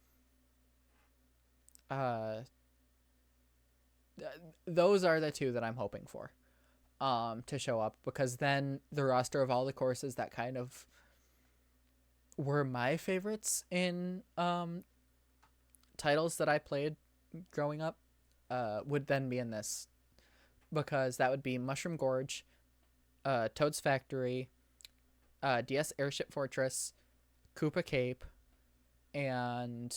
Those are the 2 that I'm hoping for to show up, because then the roster of all the courses that kind of were my favorites in titles that I played growing up would then be in this. Because that would be Mushroom Gorge, Toad's Factory, DS Airship Fortress, Koopa Cape, and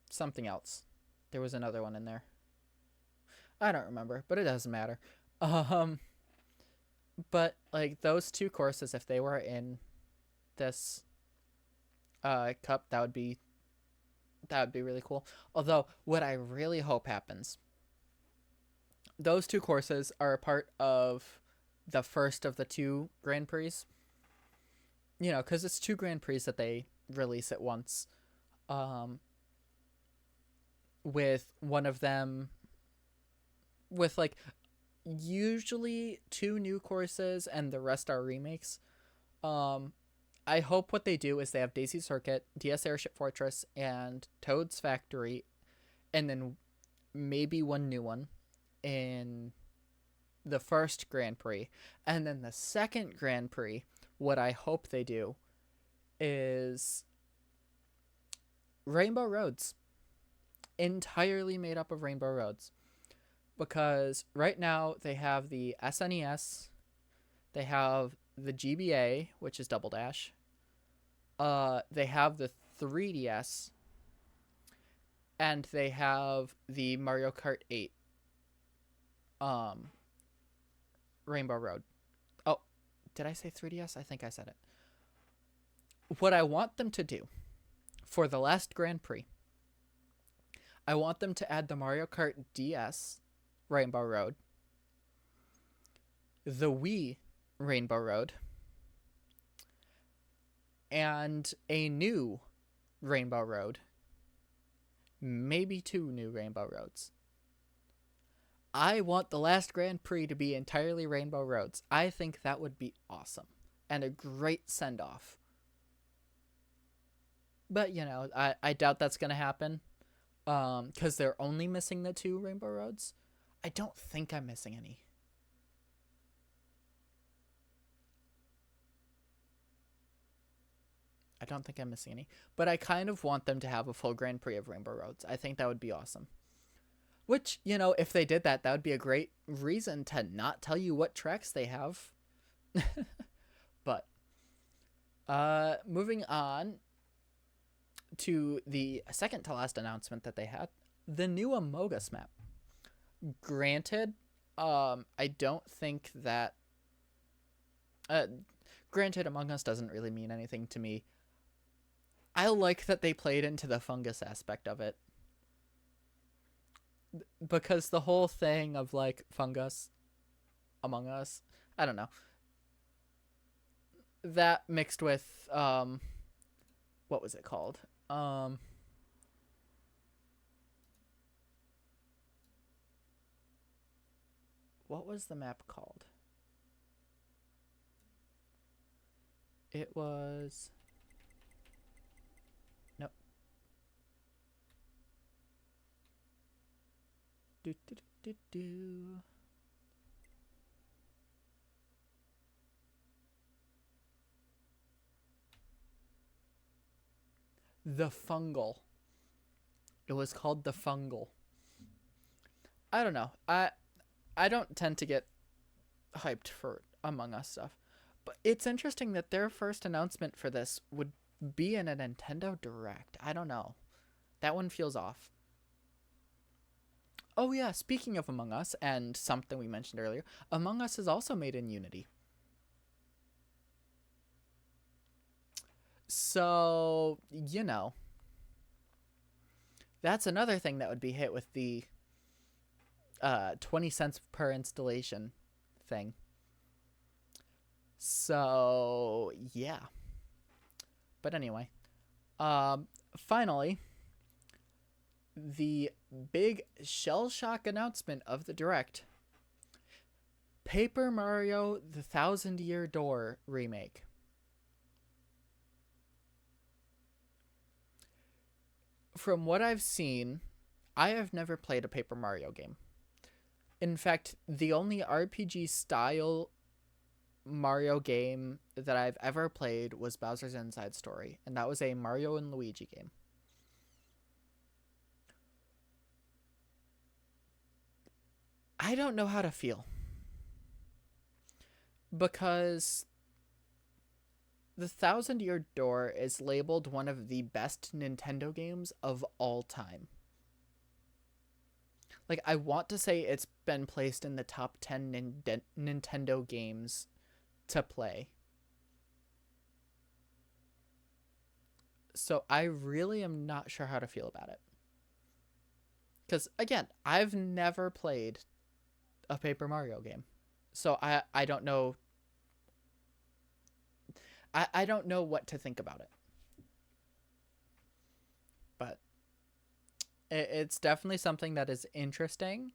something else. There was another one in there. I don't remember, but it doesn't matter. But like those two courses, if they were in this cup, that would be really cool. Although what I really hope happens, those two courses are a part of the first of the two Grand Prix. You know, because it's two Grand Prix that they release at once. With one of them, with like usually two new courses and the rest are remakes. I hope what they do is they have Daisy Circuit, DS Airship Fortress, and Toad's Factory, and then maybe one new one in the first Grand Prix. And then the second Grand Prix, what I hope they do is Rainbow Roads. Entirely made up of Rainbow Roads. Because right now they have the SNES, they have the GBA, which is Double Dash, they have the 3DS, and they have the Mario Kart 8 Rainbow Road. Oh, did I say 3DS? I think I said it. What I want them to do for the last Grand Prix, I want them to add the Mario Kart DS Rainbow Road, the Wii Rainbow Road, and a new Rainbow Road. Maybe two new Rainbow Roads. I want the last Grand Prix to be entirely Rainbow Roads. I think that would be awesome and a great send-off. But, you know, I doubt that's going to happen because they're only missing the two Rainbow Roads. I don't think I'm missing any. I don't think I'm missing any. But I kind of want them to have a full Grand Prix of Rainbow Roads. I think that would be awesome. Which, you know, if they did that, that would be a great reason to not tell you what tracks they have. But, moving on to the second to last announcement that they had, the new Among Us map. Granted, I don't think that... granted, Among Us doesn't really mean anything to me. I like that they played into the fungus aspect of it. Because the whole thing of, like, fungus, Among Us, I don't know. That mixed with, what was it called? What was the map called? It was... Nope. Do, do, do, do, do. The Fungal. It was called The Fungal. I don't know. I don't tend to get hyped for Among Us stuff. But it's interesting that their first announcement for this would be in a Nintendo Direct. I don't know. That one feels off. Oh yeah, speaking of Among Us, and something we mentioned earlier, Among Us is also made in Unity. So, you know, that's another thing that would be hit with the 20 cents per installation thing. So, yeah. But anyway, finally, the big shell shock announcement of the Direct. Paper Mario The Thousand Year Door remake. From what I've seen, I have never played a Paper Mario game. In fact, the only RPG style Mario game that I've ever played was Bowser's Inside Story, and that was a Mario and Luigi game. I don't know how to feel. Because The Thousand Year Door is labeled one of the best Nintendo games of all time. Like, I want to say it's been placed in the top 10 Nintendo games to play. So I really am not sure how to feel about it. Because, again, I've never played a Paper Mario game. So I don't know. I don't know what to think about it. But it's definitely something that is interesting.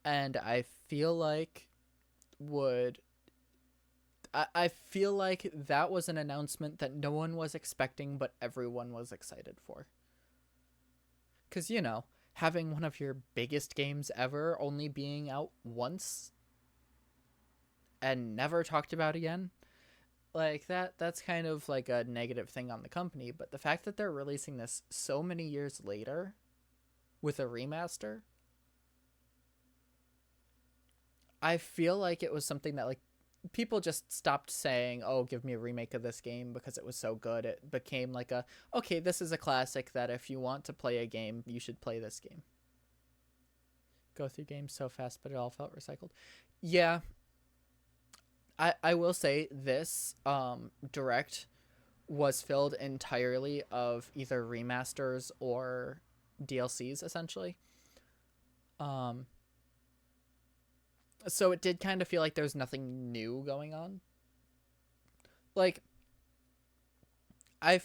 And I feel like I feel like that was an announcement that no one was expecting, but everyone was excited for. Because, you know, having one of your biggest games ever only being out once and never talked about again, like, that's kind of like a negative thing on the company. But the fact that they're releasing this so many years later with a remaster, I feel like it was something that, like, people just stopped saying, oh, give me a remake of this game because it was so good. It became like okay, this is a classic that if you want to play a game, you should play this game. Go through games so fast, but it all felt recycled. Yeah. I will say this direct was filled entirely of either remasters or DLCs, essentially. So it did kind of feel like there's nothing new going on. Like, I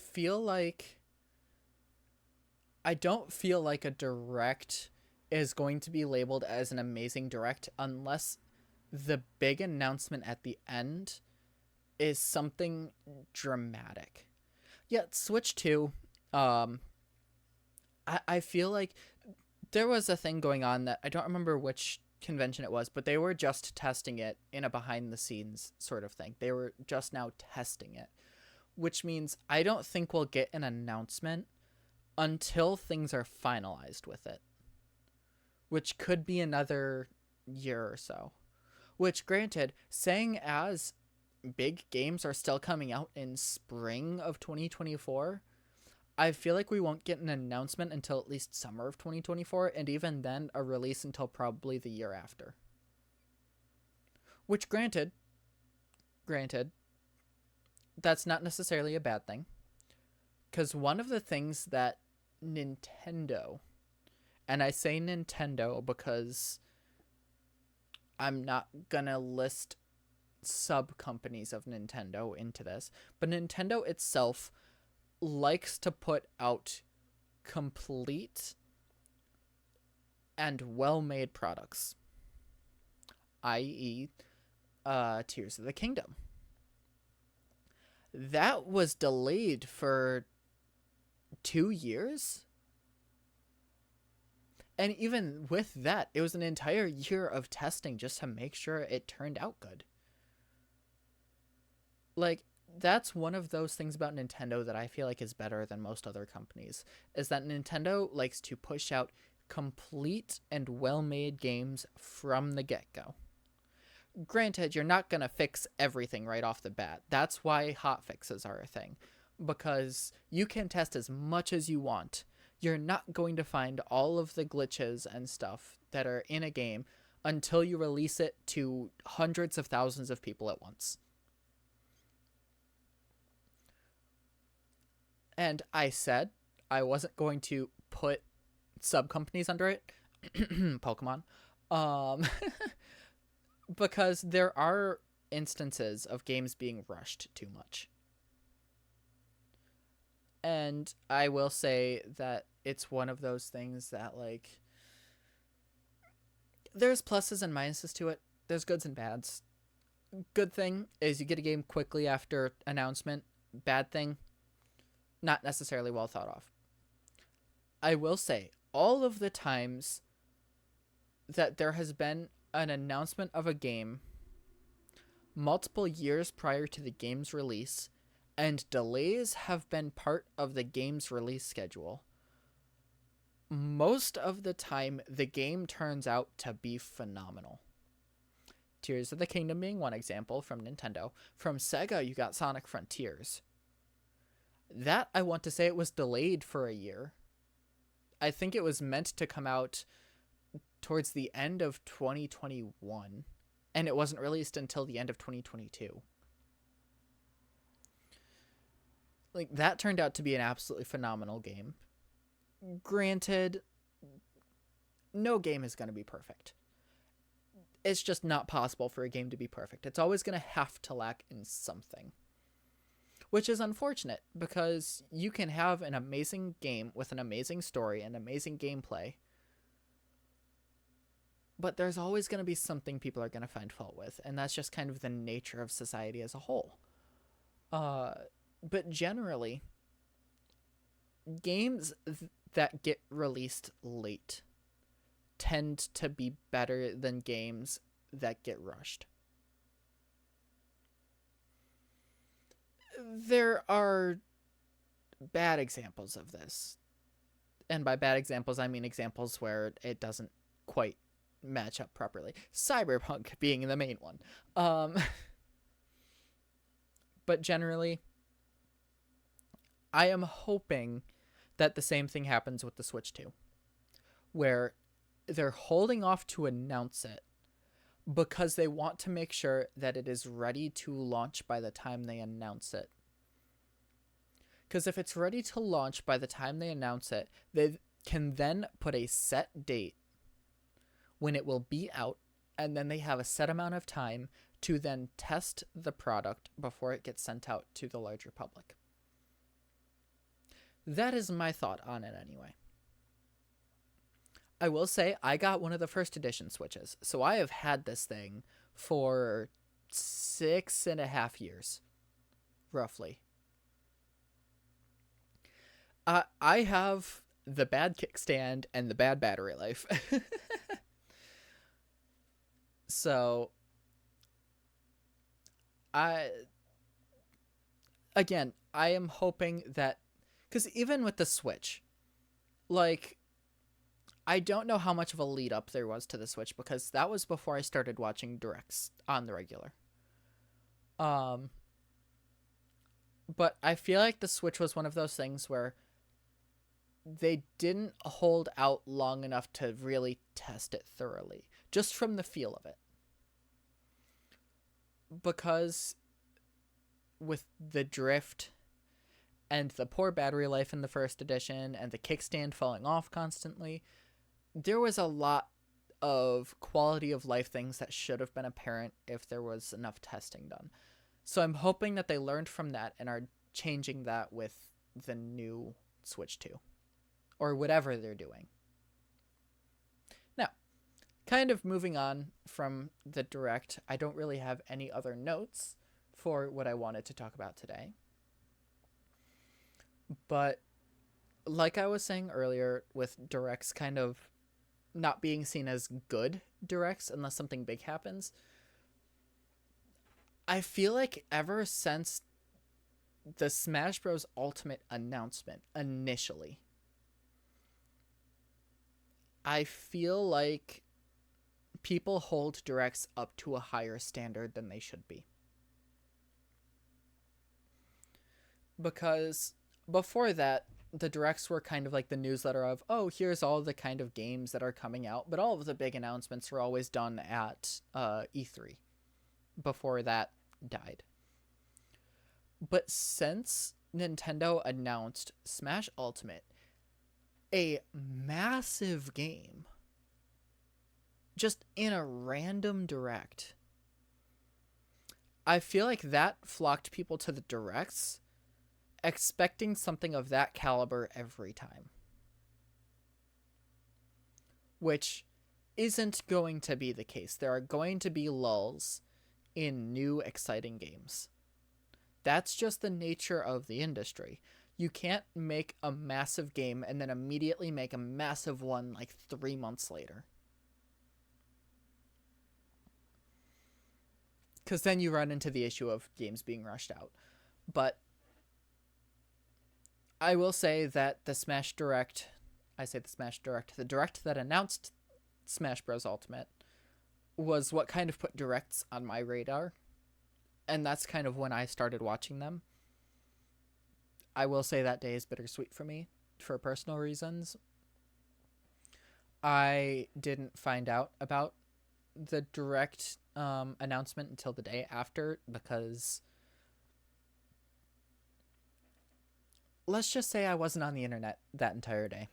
don't feel like a direct is going to be labeled as an amazing direct unless the big announcement at the end is something dramatic. Yeah, Switch 2, I feel like there was a thing going on that I don't remember which convention it was, but they were just testing it in a behind the scenes sort of thing. They were just now testing it, which means I don't think we'll get an announcement until things are finalized with it, which could be another year or so. Which, granted, saying as big games are still coming out in spring of 2024, I feel like we won't get an announcement until at least summer of 2024, and even then, a release until probably the year after. Which, granted, that's not necessarily a bad thing. Because one of the things that Nintendo, and I say Nintendo because I'm not gonna list sub-companies of Nintendo into this, but Nintendo itself likes to put out complete and well-made products, i.e. Tears of the Kingdom. That was delayed for 2 years? And even with that, it was an entire year of testing just to make sure it turned out good. Like, that's one of those things about Nintendo that I feel like is better than most other companies, is that Nintendo likes to push out complete and well-made games from the get-go. Granted, you're not going to fix everything right off the bat. That's why hotfixes are a thing, because you can test as much as you want. You're not going to find all of the glitches and stuff that are in a game until you release it to hundreds of thousands of people at once. And I said I wasn't going to put sub-companies under it. Pokemon. Because there are instances of games being rushed too much. And I will say that it's one of those things that, like, there's pluses and minuses to it. There's goods and bads. Good thing is you get a game quickly after announcement. Bad thing, not necessarily well thought of. I will say, all of the times that there has been an announcement of a game multiple years prior to the game's release, and delays have been part of the game's release schedule, most of the time the game turns out to be phenomenal. Tears of the Kingdom being one example from Nintendo. From Sega, you got Sonic Frontiers. That, I want to say, it was delayed for a year. I think it was meant to come out towards the end of 2021, and it wasn't released until the end of 2022. Like, that turned out to be an absolutely phenomenal game. Granted, no game is going to be perfect. It's just not possible for a game to be perfect. It's always going to have to lack in something. Which is unfortunate, because you can have an amazing game with an amazing story and amazing gameplay, but there's always going to be something people are going to find fault with, and that's just kind of the nature of society as a whole. But generally, games that get released late tend to be better than games that get rushed. There are bad examples of this. And by bad examples, I mean examples where it doesn't quite match up properly. Cyberpunk being the main one. But generally, I am hoping that the same thing happens with the Switch 2, where they're holding off to announce it because they want to make sure that it is ready to launch by the time they announce it. Because if it's ready to launch by the time they announce it, they can then put a set date when it will be out, and then they have a set amount of time to then test the product before it gets sent out to the larger public. That is my thought on it anyway. I will say I got one of the first edition Switches, so I have had this thing for 6.5 years, roughly. I have the bad kickstand and the bad battery life. So, I am hoping that, because even with the Switch, like, I don't know how much of a lead up there was to the Switch, because that was before I started watching directs on the regular. But I feel like the Switch was one of those things where they didn't hold out long enough to really test it thoroughly, just from the feel of it. Because with the drift and the poor battery life in the first edition and the kickstand falling off constantly, there was a lot of quality of life things that should have been apparent if there was enough testing done. So I'm hoping that they learned from that and are changing that with the new Switch 2. Or whatever they're doing. Now, kind of moving on from the Direct, I don't really have any other notes for what I wanted to talk about today. But like I was saying earlier, with Directs kind of not being seen as good Directs unless something big happens, I feel like ever since the Smash Bros. Ultimate announcement initially, I feel like people hold Directs up to a higher standard than they should be. Because before that, the Directs were kind of like the newsletter of, oh, here's all the kind of games that are coming out, but all of the big announcements were always done at E3 before that died. But since Nintendo announced Smash Ultimate, a massive game, just in a random Direct, I feel like that flocked people to the Directs, expecting something of that caliber every time. Which isn't going to be the case. There are going to be lulls in new, exciting games. That's just the nature of the industry. You can't make a massive game and then immediately make a massive one like 3 months later. Because then you run into the issue of games being rushed out. But I will say that the Direct that announced Smash Bros. Ultimate was what kind of put Directs on my radar. And that's kind of when I started watching them. I will say that day is bittersweet for me, for personal reasons. I didn't find out about the direct announcement until the day after, because let's just say I wasn't on the internet that entire day.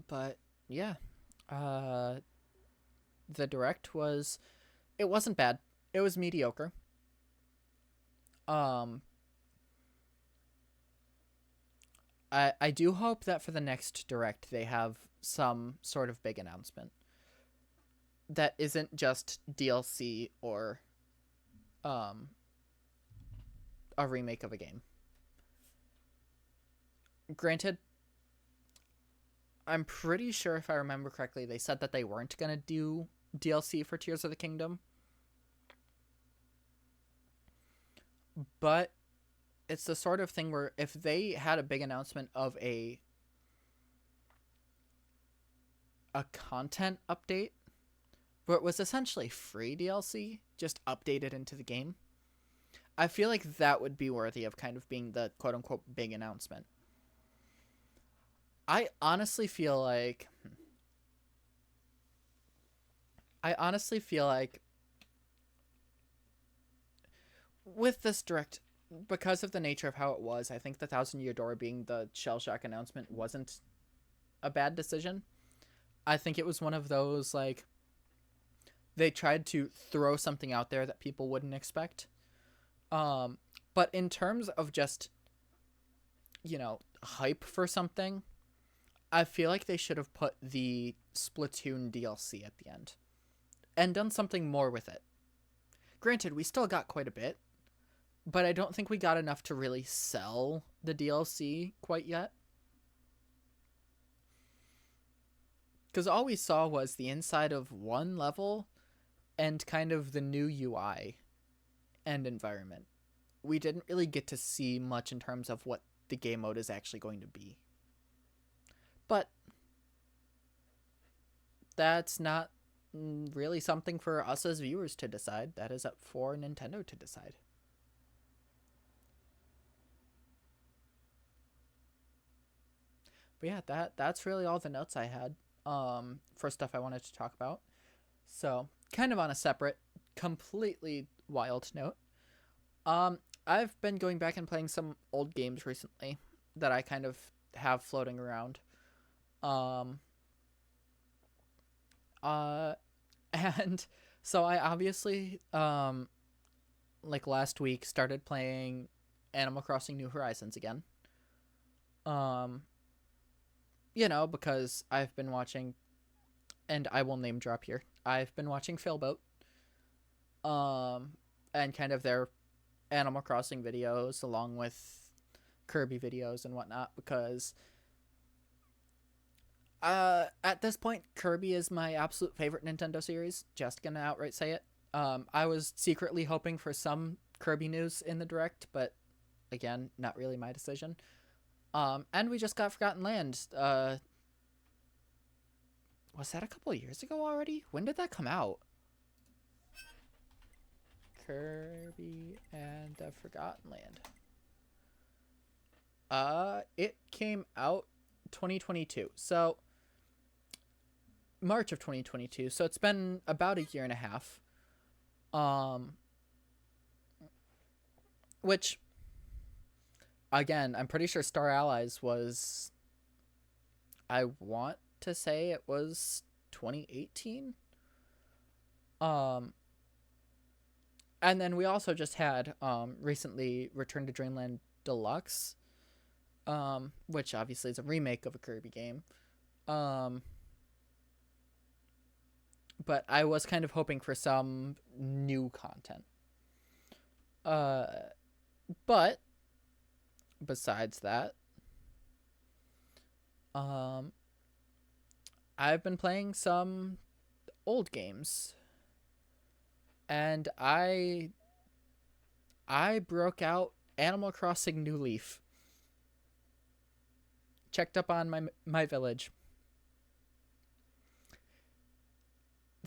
But yeah, the direct it wasn't bad. It was mediocre. Um, I do hope that for the next direct they have some sort of big announcement that isn't just DLC or a remake of a game. Granted, I'm pretty sure, if I remember correctly, they said that they weren't going to do DLC for Tears of the Kingdom. But it's the sort of thing where if they had a big announcement of a content update, where it was essentially free DLC, just updated into the game, I feel like that would be worthy of kind of being the quote-unquote big announcement. I honestly feel like with this direct, because of the nature of how it was, I think the Thousand Year Door being the Shell Shock announcement wasn't a bad decision. I think it was one of those, like, they tried to throw something out there that people wouldn't expect. But in terms of just, hype for something, I feel like they should have put the Splatoon DLC at the end and done something more with it. Granted, we still got quite a bit, but I don't think we got enough to really sell the DLC quite yet. Because all we saw was the inside of one level and kind of the new UI and environment. We didn't really get to see much in terms of what the game mode is actually going to be. But that's not really something for us as viewers to decide. That is up for Nintendo to decide. But yeah, that's really all the notes I had for stuff I wanted to talk about. So, kind of on a separate, completely wild note, I've been going back and playing some old games recently that I kind of have floating around. And so I obviously, like last week, started playing Animal Crossing New Horizons again. Because I've been watching, and I will name drop here, I've been watching Philboat, and kind of their Animal Crossing videos along with Kirby videos and whatnot, because at this point, Kirby is my absolute favorite Nintendo series. Just gonna outright say it. I was secretly hoping for some Kirby news in the Direct, but again, not really my decision. And we just got Forgotten Land. Was that a couple of years ago already? When did that come out? Kirby and the Forgotten Land. It came out 2022. So March of 2022. So it's been about a year and a half. Which, again, I'm pretty sure Star Allies was, I want to say it was 2018. And then we also just had recently Return to Dreamland Deluxe, which obviously is a remake of a Kirby game. But I was kind of hoping for some new content. But besides that, I've been playing some old games, and I broke out Animal Crossing New Leaf. Checked up on my village.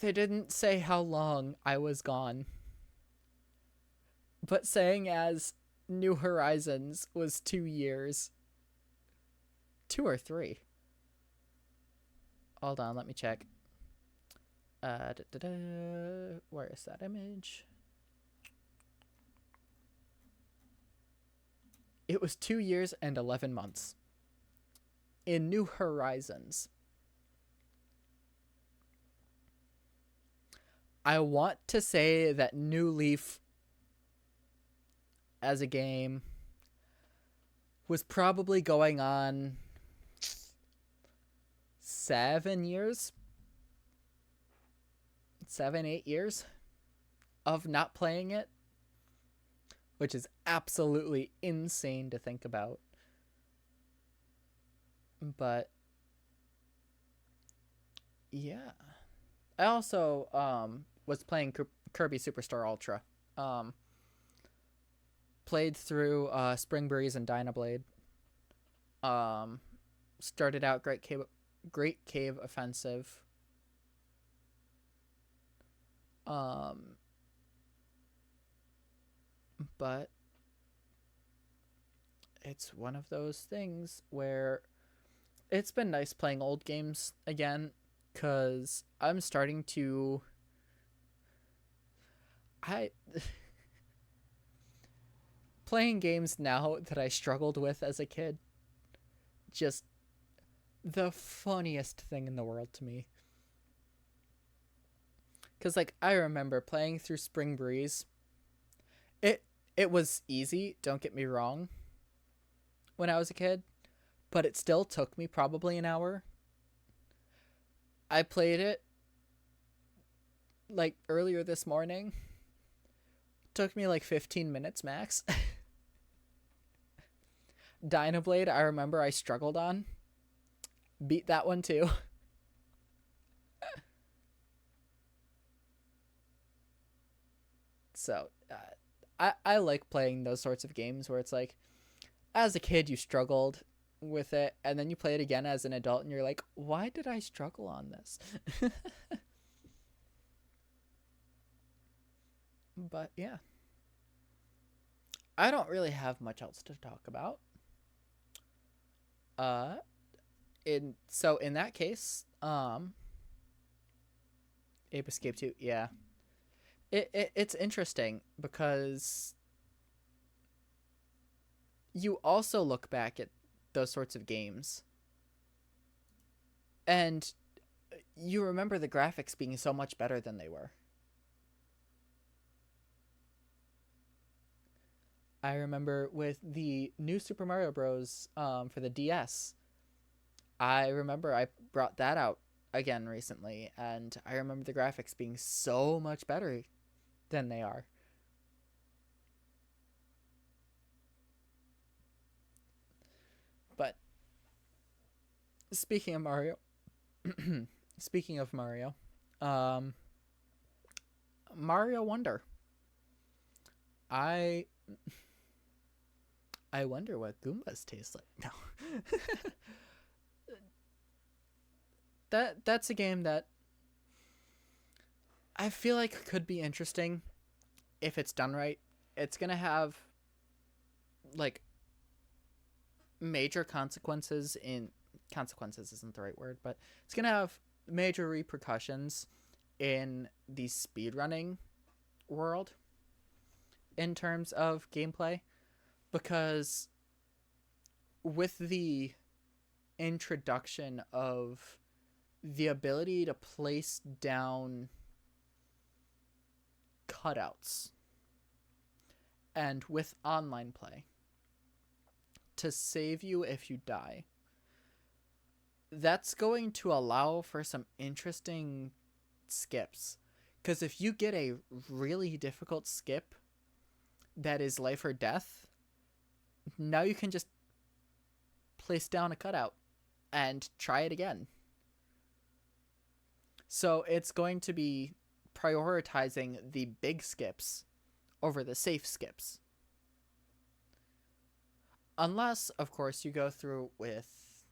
They didn't say how long I was gone, but saying as New Horizons was 2 years. 2 or 3. Hold on, let me check. Where is that image? It was 2 years and 11 months in New Horizons. I want to say that New Leaf as a game was probably going on 7 years, 7-8 years of not playing it, which is absolutely insane to think about. But yeah, I also was playing Kirby Superstar Ultra. Played through Spring Breeze and Dynablade. Started out Great Cave Offensive. But it's one of those things where it's been nice playing old games again, because I'm starting to... playing games now that I struggled with as a kid, just the funniest thing in the world to me. Because, like, I remember playing through Spring Breeze. It was easy, don't get me wrong, when I was a kid, but it still took me probably an hour. I played it, like, earlier this morning. Took me, like, 15 minutes max. Dynablade, I remember I struggled on. Beat that one, too. So, I like playing those sorts of games where it's like, as a kid you struggled with it, and then you play it again as an adult and you're like, why did I struggle on this? But yeah, I don't really have much else to talk about. In that case, Ape Escape 2, yeah. It's interesting because you also look back at those sorts of games and you remember the graphics being so much better than they were. I remember with the new Super Mario Bros. For the DS, I remember I brought that out again recently, and I remember the graphics being so much better than they are. But speaking of Mario, Mario Wonder. I wonder what Goombas taste like. No. That's a game that I feel like could be interesting if it's done right. It's gonna have like major consequences isn't the right word, but it's gonna have major repercussions in the speedrunning world in terms of gameplay, because with the introduction of the ability to place down cutouts and with online play to save you if you die, that's going to allow for some interesting skips. Because if you get a really difficult skip that is life or death, now you can just place down a cutout and try it again. So it's going to be prioritizing the big skips over the safe skips. Unless, of course, you go through with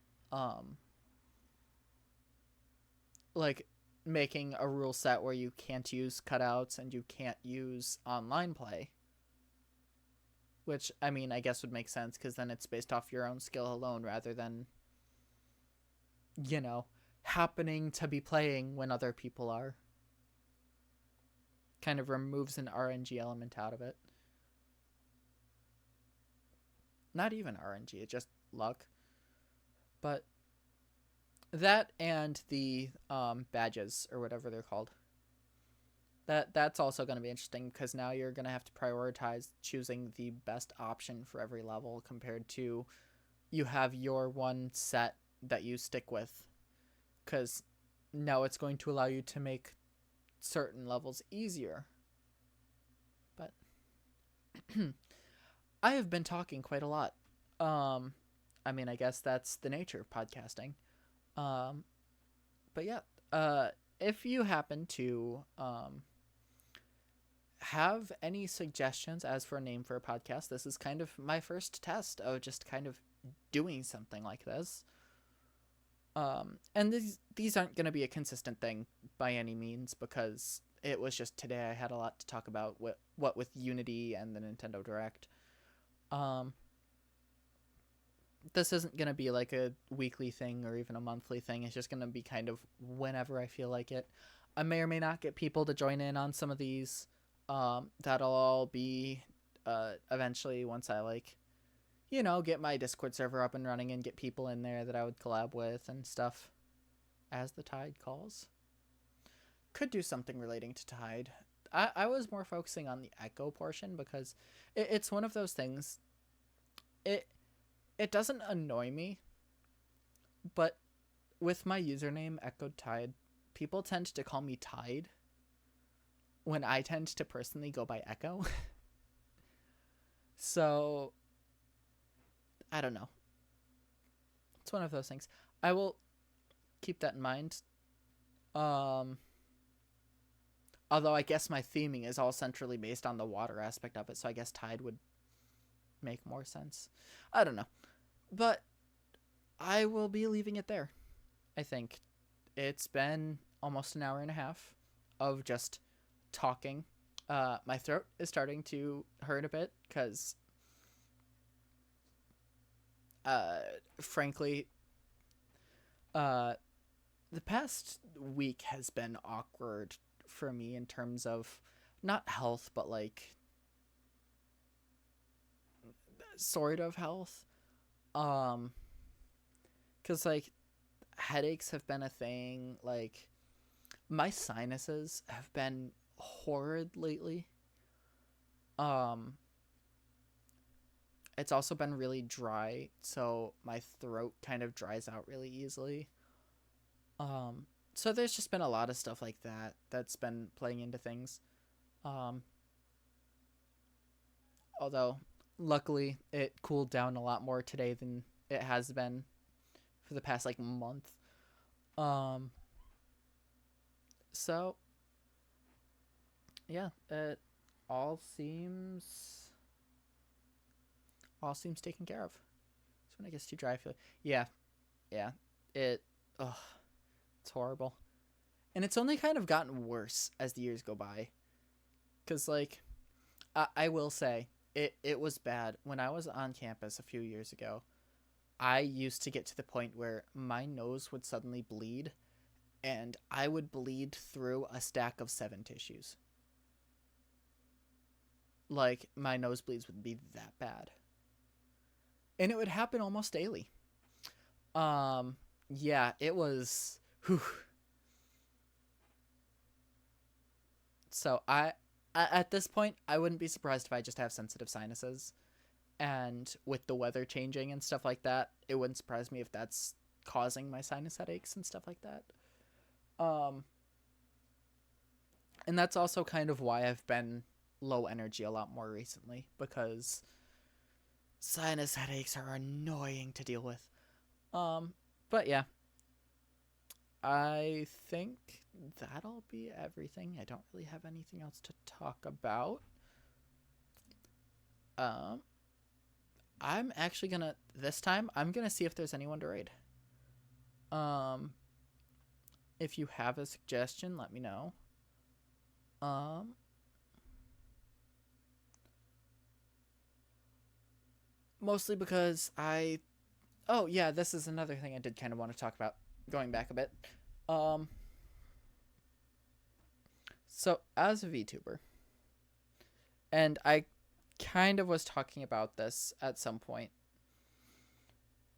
like making a rule set where you can't use cutouts and you can't use online play. Which, I mean, I guess would make sense, because then it's based off your own skill alone rather than you know, happening to be playing when other people are. Kind of removes an RNG element out of it. Not even RNG, it's just luck. But that and the badges, or whatever they're called. That's also going to be interesting, because now you're going to have to prioritize choosing the best option for every level, compared to you have your one set that you stick with. Because now it's going to allow you to make certain levels easier. But I have been talking quite a lot. I mean, I guess that's the nature of podcasting. But yeah, if you happen to have any suggestions as for a name for a podcast, this is kind of my first test of just kind of doing something like this. And these aren't going to be a consistent thing by any means, because it was just today I had a lot to talk about, what with Unity and the Nintendo Direct. This isn't going to be like a weekly thing or even a monthly thing. It's just going to be kind of whenever I feel like it. I may or may not get people to join in on some of these. That'll all be eventually, once I get my Discord server up and running and get people in there that I would collab with and stuff, as the tide calls. Could do something relating to Tide. I was more focusing on the Echo portion, because it's one of those things. It doesn't annoy me, but with my username Echo Tide, people tend to call me Tide when I tend to personally go by Echo. So I don't know. It's one of those things. I will keep that in mind. Although I guess my theming is all centrally based on the water aspect of it, so I guess Tide would make more sense. I don't know. But I will be leaving it there. I think it's been almost an hour and a half of just talking. My throat is starting to hurt a bit, because frankly, the past week has been awkward for me in terms of not health, but sort of health. Cause headaches have been a thing. My sinuses have been horrid lately. It's also been really dry, so my throat kind of dries out really easily. So there's just been a lot of stuff like that that's been playing into things. Although luckily it cooled down a lot more today than it has been for the past month. So yeah, it all seems taken care of. So when it gets too dry, I feel yeah, it's horrible, and it's only kind of gotten worse as the years go by. Cause I will say it was bad when I was on campus a few years ago. I used to get to the point where my nose would suddenly bleed, and I would bleed through a stack of 7 tissues. My nosebleeds would be that bad. And it would happen almost daily. Yeah, it was... Whew. So at this point, I wouldn't be surprised if I just have sensitive sinuses. And with the weather changing and stuff like that, it wouldn't surprise me if that's causing my sinus headaches and stuff like that. And that's also kind of why I've been low energy a lot more recently, because sinus headaches are annoying to deal with. But yeah, I think that'll be everything. I don't really have anything else to talk about. I'm actually gonna, this time, I'm gonna see if there's anyone to raid. If you have a suggestion, let me know. Mostly because oh yeah, this is another thing I did kind of want to talk about. going back a bit. So as a VTuber, and I kind of was talking about this at some point,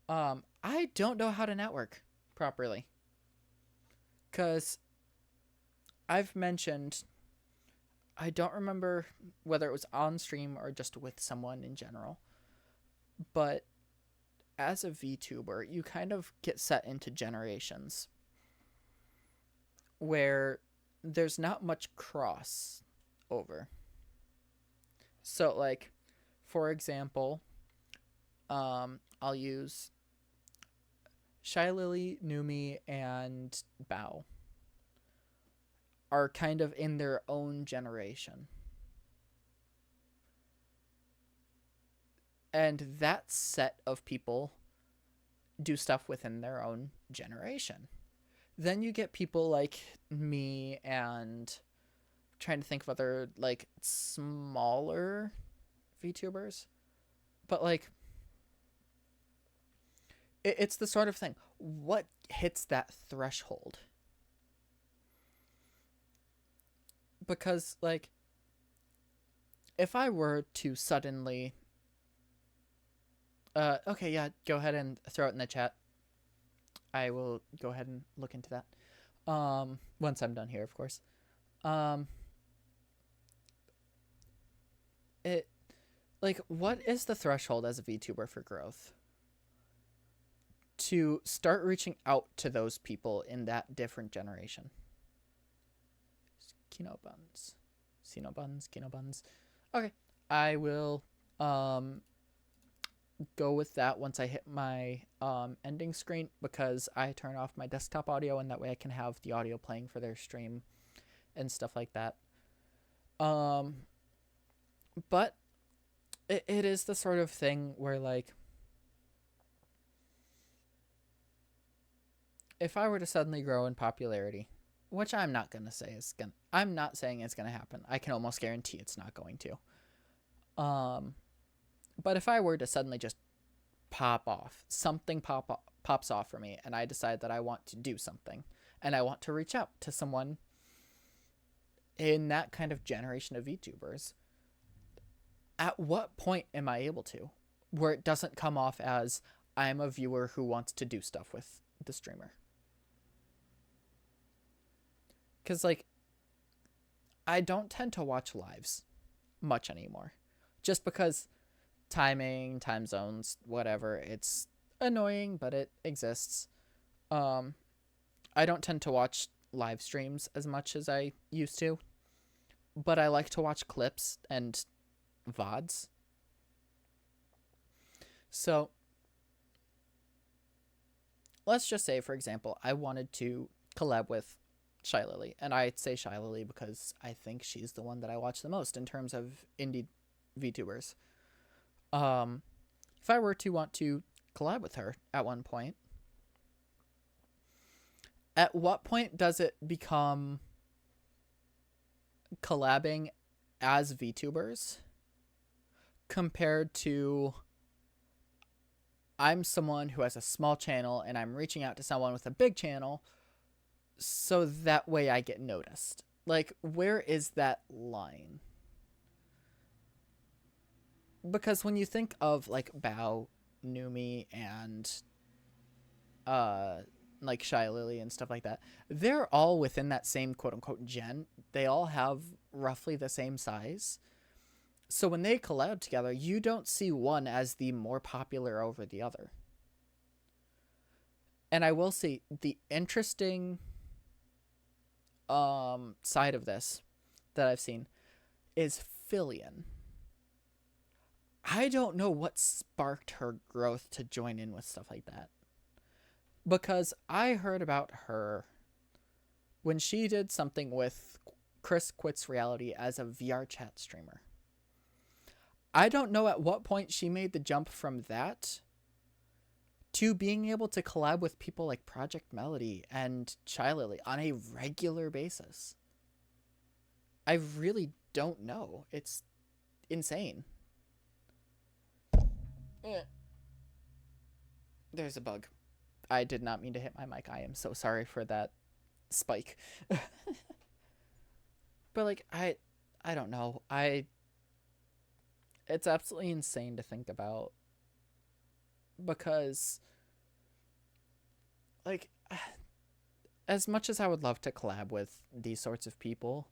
I don't know how to network properly. Because I've mentioned, I don't remember whether it was on stream or just with someone in general, but as a VTuber, you kind of get set into generations where there's not much cross over. So, like, for example, I'll use Shy Lily, Numi, and Bao are kind of in their own generation. And that set of people do stuff within their own generation. Then you get people like me and trying to think of other, like, smaller VTubers. But, like, it's the sort of thing. What hits that threshold? Because, like, if I were to suddenly... okay, yeah, go ahead and throw it in the chat. I will go ahead and look into that. Once I'm done here, of course. What is the threshold as a VTuber for growth? To start reaching out to those people in that different generation. Kino buns. Okay, I will go with that once I hit my ending screen, because I turn off my desktop audio, and that way I can have the audio playing for their stream and stuff like that. But it is the sort of thing where, like, if I were to suddenly grow in popularity, which I'm not saying it's gonna happen. I can almost guarantee it's not going to. But if I were to suddenly just pop off, something pops off for me, and I decide that I want to do something, and I want to reach out to someone in that kind of generation of VTubers, at what point am I able to? Where it doesn't come off as I'm a viewer who wants to do stuff with the streamer. Because, like, I don't tend to watch lives much anymore. Just because timing, time zones, whatever, it's annoying, but it exists. I don't tend to watch live streams as much as I used to. But I like to watch clips and VODs. So, let's just say, for example, I wanted to collab with Shy Lily. And I say Shy Lily because I think she's the one that I watch the most in terms of indie VTubers. If I were to want to collab with her at one point, at what point does it become collabing as VTubers compared to I'm someone who has a small channel and I'm reaching out to someone with a big channel so that way I get noticed? Like, where is that line? Because when you think of, like, Bao, Numi, and like Shy Lily and stuff like that, they're all within that same quote-unquote gen. They all have roughly the same size. So when they collab together, you don't see one as the more popular over the other. And I will say, the interesting side of this that I've seen is Fillion. I don't know what sparked her growth to join in with stuff like that. Because I heard about her when she did something with Chris Quits Reality as a VR chat streamer. I don't know at what point she made the jump from that to being able to collab with people like Project Melody and Shy Lily on a regular basis. I really don't know. It's insane. There's a bug. I did not mean to hit my mic. I am so sorry for that spike. But like I don't know. It's absolutely insane to think about, because like as much as I would love to collab with these sorts of people,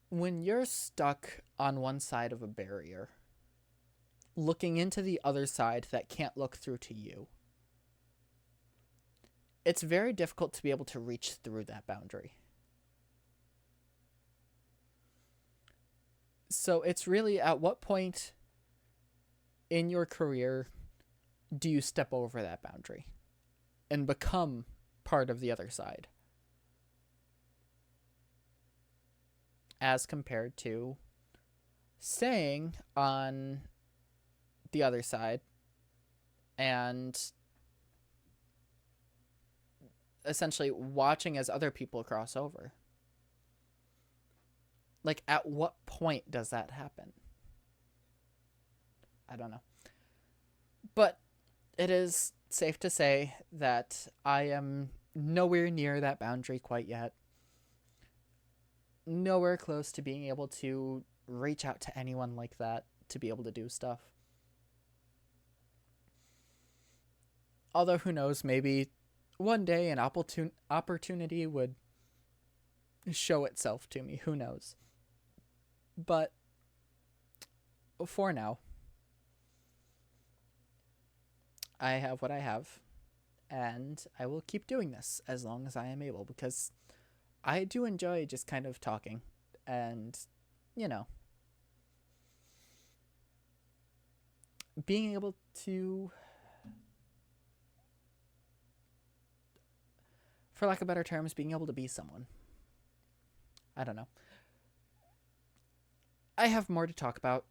when you're stuck on one side of a barrier, looking into the other side that can't look through to you, it's very difficult to be able to reach through that boundary. So it's really, at what point in your career do you step over that boundary and become part of the other side, as compared to staying on the other side and essentially watching as other people cross over? Like, at what point does that happen? I don't know. But it is safe to say that I am nowhere near that boundary quite yet. Nowhere close to being able to reach out to anyone like that to be able to do stuff. Although, who knows, maybe one day an opportunity would show itself to me. Who knows? But for now, I have what I have, and I will keep doing this as long as I am able, because I do enjoy just kind of talking and, you know, being able to, for lack of better terms, being able to be someone. I don't know. I have more to talk about,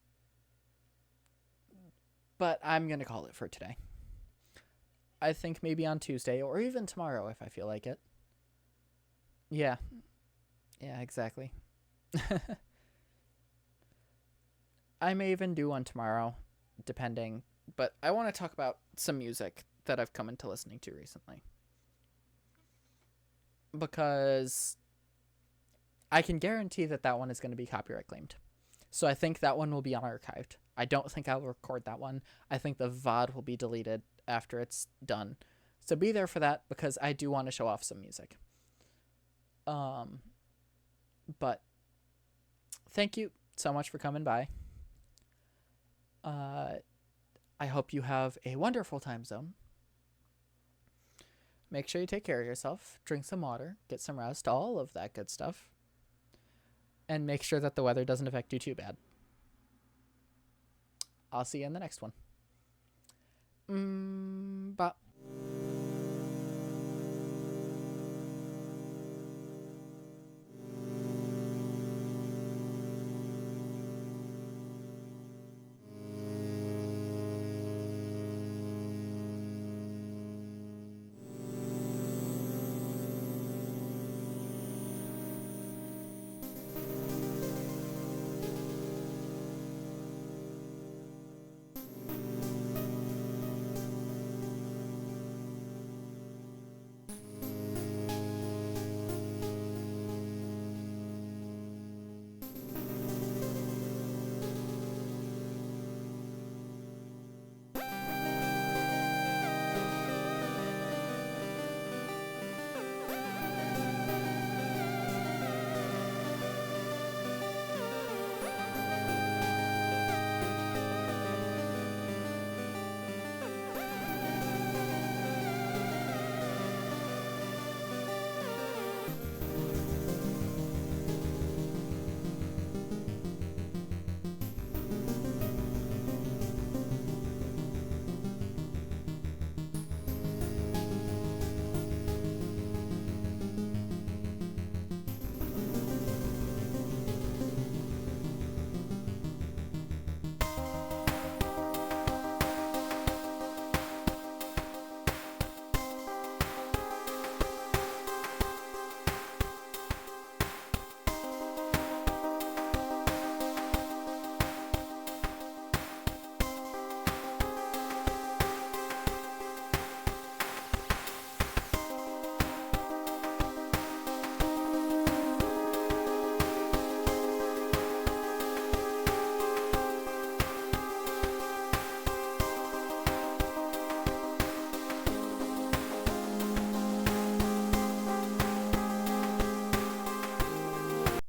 but I'm going to call it for today. I think maybe on Tuesday or even tomorrow if I feel like it. Yeah. Yeah, exactly. I may even do one tomorrow, depending. But I want to talk about some music that I've come into listening to recently, because I can guarantee that that one is going to be copyright claimed. So I think that one will be unarchived. I don't think I'll record that one. I think the VOD will be deleted after it's done. So be there for that, because I do want to show off some music. But thank you so much for coming by. I hope you have a wonderful time zone. Make sure you take care of yourself. Drink some water. Get some rest. All of that good stuff. And make sure that the weather doesn't affect you too bad. I'll see you in the next one.